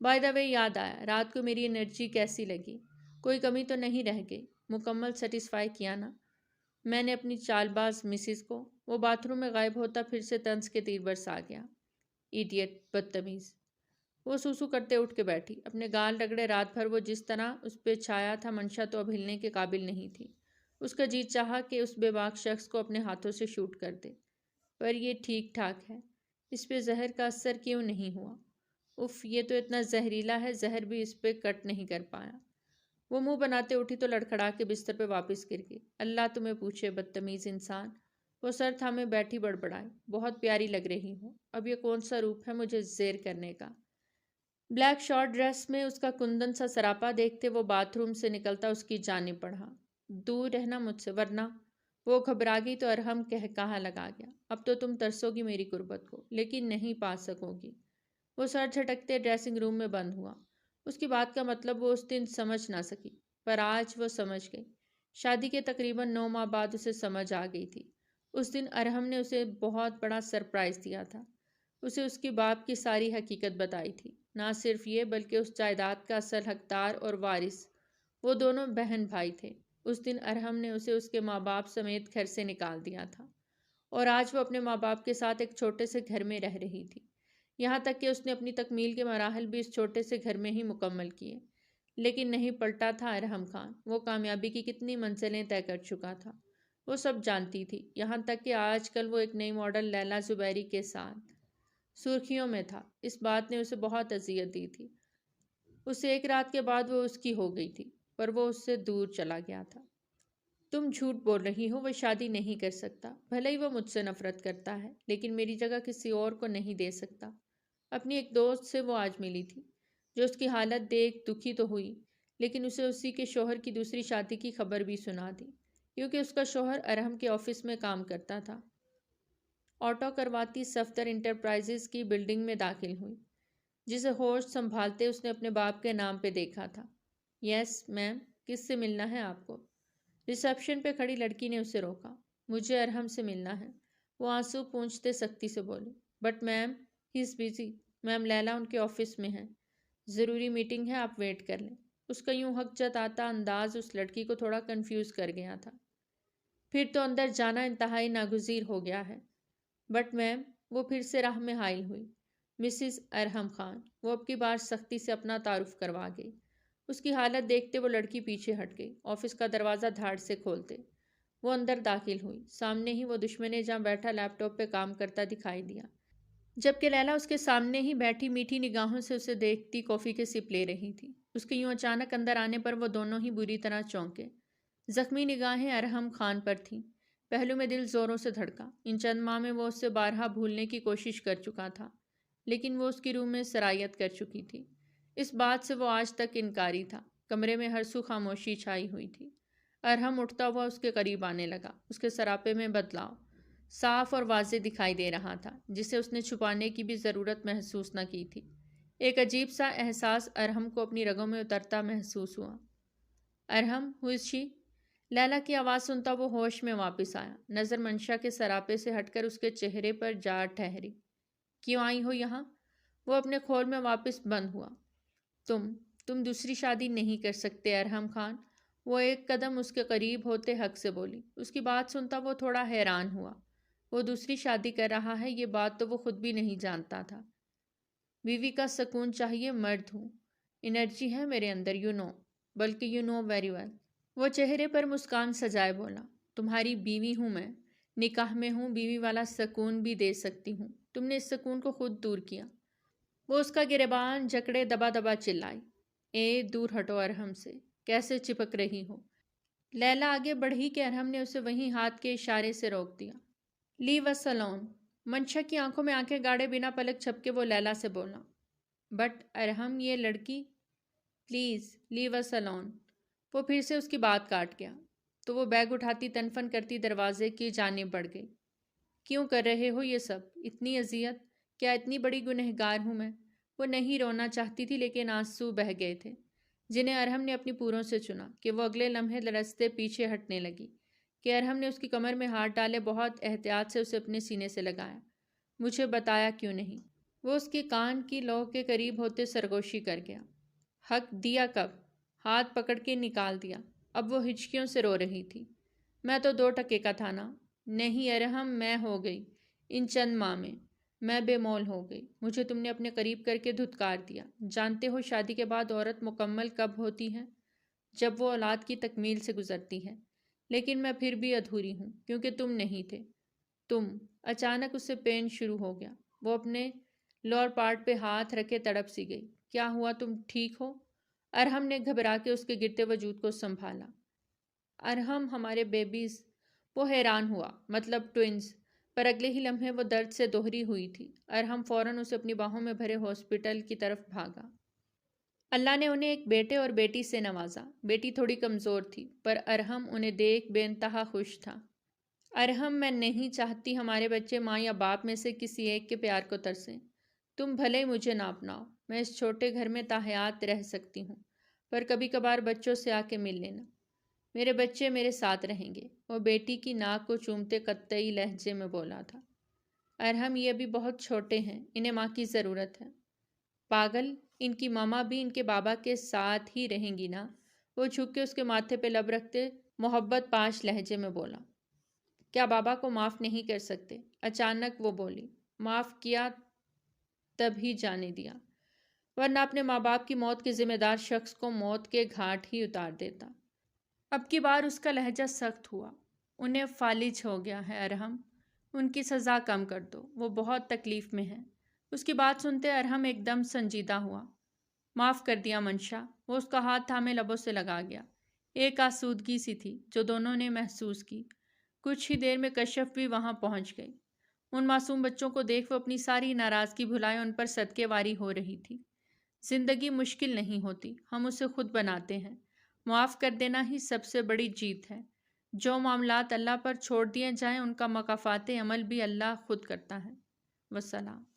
بائی دا وے، یاد آیا، رات کو میری انرجی کیسی لگی؟ کوئی کمی تو نہیں رہ گئی؟ مکمل سیٹسفائی کیا نا؟ میں نے اپنی چال باز مسز کو۔ وہ باتھ روم میں غائب ہوتا پھر سے طنز کے تیر برسا گیا۔ ایڈیٹ، بدتمیز۔ وہ سوسو کرتے اٹھ کے بیٹھی، اپنے گال رگڑے۔ رات بھر وہ جس طرح اس پہ چھایا تھا، منشا تو اب ہلنے کے قابل نہیں تھی۔ اس کا جی چاہا کہ اس بے باک شخص کو اپنے ہاتھوں سے شوٹ کر دے، پر یہ ٹھیک ٹھاک ہے، اس پہ زہر کا اثر کیوں نہیں ہوا؟ اف، یہ تو اتنا زہریلا ہے، زہر بھی اس پہ کٹ نہیں کر پایا۔ وہ منہ بناتے اٹھی تو لڑکھڑا کے بستر پہ واپس گر گئی۔ اللہ تمہیں پوچھے، بدتمیز انسان! وہ سر تھامے بیٹھی بڑبڑائی، بہت پیاری لگ رہی ہو، اب یہ کون سا روپ ہے مجھے زیر کرنے کا؟ بلیک شارٹ ڈریس میں اس کا کندن سا سراپا دیکھتے وہ باتھ روم سے نکلتا اس کی جانب بڑھا۔ دور رہنا مجھ سے، ورنہ… وہ گھبرا گئی تو ارحم کہا لگا گیا، اب تو تم ترسو گی میری قربت کو، لیکن نہیں پا سکو گی۔ وہ سر جھٹکتے ڈریسنگ روم میں بند ہوا۔ اس کی بات کا مطلب وہ اس دن سمجھ نہ سکی، پر آج وہ سمجھ گئی۔ شادی کے تقریباً 9 ماہ بعد اسے سمجھ آ گئی تھی۔ اس دن ارحم نے اسے بہت بڑا سرپرائز دیا تھا۔ اسے اس کی باپ کی ساری حقیقت بتائی تھی۔ نہ صرف یہ، بلکہ اس جائیداد کا اصل حقدار اور وارث وہ دونوں بہن بھائی تھے۔ اس دن ارحم نے اسے اس کے ماں باپ سمیت گھر سے نکال دیا تھا، اور آج وہ اپنے ماں باپ کے ساتھ ایک چھوٹے سے گھر میں رہ رہی تھی۔ یہاں تک کہ اس نے اپنی تکمیل کے مراحل بھی اس چھوٹے سے گھر میں ہی مکمل کیے۔ لیکن نہیں پلٹا تھا ارحم خان۔ وہ کامیابی کی کتنی منزلیں طے کر چکا تھا، وہ سب جانتی تھی، یہاں تک کہ آج کل وہ ایک نئی ماڈل لیلا زبیری کے ساتھ سرخیوں میں تھا۔ اس بات نے اسے بہت اذیت دی تھی۔ اسے ایک رات کے بعد وہ اس کی ہو گئی تھی، پر وہ اس سے دور چلا گیا تھا۔ تم جھوٹ بول رہی ہو، وہ شادی نہیں کر سکتا۔ بھلے ہی وہ مجھ سے نفرت کرتا ہے، لیکن میری جگہ کسی اور کو نہیں دے سکتا۔ اپنی ایک دوست سے وہ آج ملی تھی، جو اس کی حالت دیکھ دکھی تو ہوئی، لیکن اسے اسی کے شوہر کی دوسری شادی کی خبر بھی سنا دی، کیونکہ اس کا شوہر ارحم کے آفس میں کام کرتا تھا۔ آٹو کرواتی صفدر انٹرپرائزز کی بلڈنگ میں داخل ہوئی، جسے ہوش سنبھالتے اس نے اپنے باپ کے نام پہ دیکھا تھا۔ یس میم، کس سے ملنا ہے آپ کو؟ ریسیپشن پہ کھڑی لڑکی نے اسے روکا۔ مجھے ارحم سے ملنا ہے، وہ آنسو پونچھتے سختی سے بولی۔ But ma'am, he is busy. میم، لیلا ان کے آفس میں ہے، ضروری میٹنگ ہے، آپ ویٹ کر لیں۔ اس کا یوں حق جتاتا انداز اس لڑکی کو تھوڑا کنفیوز کر گیا تھا۔ پھر تو اندر جانا انتہائی ناگزیر ہو گیا ہے۔ بٹ میم، وہ پھر سے راہ میں حائل ہوئی۔ مسز ارحم خان، وہ اب کی بار سختی سے اپنا تعارف کروا گئی۔ اس کی حالت دیکھتے وہ لڑکی پیچھے ہٹ گئی، آفس کا دروازہ دھاڑ سے کھولتے وہ اندر داخل ہوئی۔ سامنے ہی وہ دشمنے جہاں بیٹھا لیپ ٹاپ پہ کام کرتا دکھائی دیا، جبکہ لیلا اس کے سامنے ہی بیٹھی میٹھی نگاہوں سے اسے دیکھتی کافی کے سپ لے رہی تھی۔ اس کے یوں اچانک اندر آنے پر وہ دونوں ہی بری طرح چونکے۔ زخمی نگاہیں ارحم خان پر تھیں، پہلو میں دل زوروں سے دھڑکا۔ ان چند ماہ میں وہ اس سے بارہا بھولنے کی کوشش کر چکا تھا، لیکن وہ اس کی روح میں سرایت کر چکی تھی۔ اس بات سے وہ آج تک انکاری تھا۔ کمرے میں ہر سو خاموشی چھائی ہوئی تھی۔ ارحم اٹھتا ہوا اس کے قریب آنے لگا۔ اس کے سراپے میں بدلاؤ صاف اور واضح دکھائی دے رہا تھا، جسے اس نے چھپانے کی بھی ضرورت محسوس نہ کی تھی۔ ایک عجیب سا احساس ارحم کو اپنی رگوں میں اترتا محسوس ہوا۔ ارحم، ہو از شی؟ لیلا کی آواز سنتا وہ ہوش میں واپس آیا۔ نظر منشا کے سراپے سے ہٹ کر اس کے چہرے پر جا ٹھہری۔ کیوں آئی ہو یہاں؟ وہ اپنے کھول میں واپس بند ہوا۔ تم دوسری شادی نہیں کر سکتے ارحم خان، وہ ایک قدم اس کے قریب ہوتے حق سے بولی۔ اس کی بات سنتا وہ تھوڑا حیران ہوا۔ وہ دوسری شادی کر رہا ہے، یہ بات تو وہ خود بھی نہیں جانتا تھا۔ بیوی کا سکون چاہیے، مرد ہوں، انرجی ہے میرے اندر، بلکہ یو نو ویری ویل۔ وہ چہرے پر مسکان سجائے بولا، تمہاری بیوی ہوں میں، نکاح میں ہوں، بیوی والا سکون بھی دے سکتی ہوں، تم نے اس سکون کو خود دور کیا۔ وہ اس کا گریبان جکڑے دبا دبا چلائی، دور ہٹو ارحم سے، کیسے چپک رہی ہو؟ لیلا آگے بڑھی کہ ارحم نے اسے وہیں ہاتھ کے اشارے سے روک دیا۔ لیو اس الون۔ منشا کی آنکھوں میں آنکھیں گاڑے بنا پلک جھپکے وہ لیلا سے بولا۔ بٹ ارحم، یہ لڑکی… پلیز لیو اس الون۔ وہ پھر سے اس کی بات کاٹ گیا، تو وہ بیگ اٹھاتی تنفن کرتی دروازے کی جانب بڑھ گئی۔ کیوں کر رہے ہو یہ سب؟ اتنی اذیت؟ کیا اتنی بڑی گنہگار ہوں میں؟ وہ نہیں رونا چاہتی تھی، لیکن آنسو بہہ گئے تھے، جنہیں ارحم نے اپنی پوروں سے چنا کہ وہ اگلے لمحے لرزتے پیچھے ہٹنے لگی کہ ارحم نے اس کی کمر میں ہاتھ ڈالے، بہت احتیاط سے اسے اپنے سینے سے لگایا۔ مجھے بتایا کیوں نہیں؟ وہ اس کے کان کی لو کے قریب ہوتے سرگوشی کر گیا۔ حق دیا کب؟ ہاتھ پکڑ کے نکال دیا۔ اب وہ ہچکیوں سے رو رہی تھی۔ میں تو 2 ٹکے کا تھا نا۔ نہیں ارحم، میں ہو گئی ان چند ماہ میں۔ میں بے مول ہو گئی۔ مجھے تم نے اپنے قریب کر کے دھتکار دیا۔ جانتے ہو شادی کے بعد عورت مکمل کب ہوتی ہے؟ جب وہ اولاد کی تکمیل سے گزرتی ہے۔ لیکن میں پھر بھی ادھوری ہوں کیونکہ تم نہیں تھے۔ تم۔ اچانک اس سے پین شروع ہو گیا۔ وہ اپنے لور پارٹ پہ ہاتھ رکھے تڑپ سی گئی۔ کیا ہوا، تم ٹھیک ہو؟ ارحم نے گھبرا کے اس کے گرتے وجود کو سنبھالا۔ ارحم، ہمارے بیبیز۔ وہ حیران ہوا۔ مطلب ٹوئنز؟ پر اگلے ہی لمحے وہ درد سے دوہری ہوئی تھی۔ ارحم فوراً اسے اپنی باہوں میں بھرے ہاسپٹل کی طرف بھاگا۔ اللہ نے انہیں ایک بیٹے اور بیٹی سے نوازا۔ بیٹی تھوڑی کمزور تھی پر ارحم انہیں دیکھ بے انتہا خوش تھا۔ ارحم، میں نہیں چاہتی ہمارے بچے ماں یا باپ میں سے کسی ایک کے پیار کو ترسیں۔ تم بھلے ہی مجھے نہ اپناؤ، میں اس چھوٹے گھر میں تاحیات رہ سکتی ہوں، پر کبھی کبھار بچوں سے آ کے مل لینا۔ میرے بچے میرے ساتھ رہیں گے۔ وہ بیٹی کی ناک کو چومتے قطعی لہجے میں بولا تھا۔ ارحم، یہ ابھی بہت چھوٹے ہیں، انہیں ماں کی ضرورت ہے۔ پاگل، ان کی ماما بھی ان کے بابا کے ساتھ ہی رہیں گی نا؟ وہ جھک کے اس کے ماتھے پہ لب رکھتے محبت پاش لہجے میں بولا۔ کیا بابا کو معاف نہیں کر سکتے؟ اچانک وہ بولی۔ معاف کیا تب ہی جانے دیا، ورنہ اپنے ماں باپ کی موت کے ذمہ دار شخص کو موت کے گھاٹ ہی اتار دیتا۔ اب کی بار اس کا لہجہ سخت ہوا۔ انہیں فالج ہو گیا ہے ارحم، ان کی سزا کم کر دو، وہ بہت تکلیف میں ہیں۔ اس کی بات سنتے ارحم ایک دم سنجیدہ ہوا۔ معاف کر دیا منشا۔ وہ اس کا ہاتھ تھامے لبوں سے لگا گیا۔ ایک آسودگی سی تھی جو دونوں نے محسوس کی۔ کچھ ہی دیر میں کشف بھی وہاں پہنچ گئی۔ ان معصوم بچوں کو دیکھ وہ اپنی ساری ناراضگی بھلائے ان پر صدقے واری ہو رہی تھی۔ زندگی مشکل نہیں ہوتی، ہم اسے خود بناتے ہیں۔ معاف کر دینا ہی سب سے بڑی جیت ہے۔ جو معاملات اللہ پر چھوڑ دیے جائیں ان کا مکافات عمل بھی اللہ خود کرتا ہے۔ والسلام۔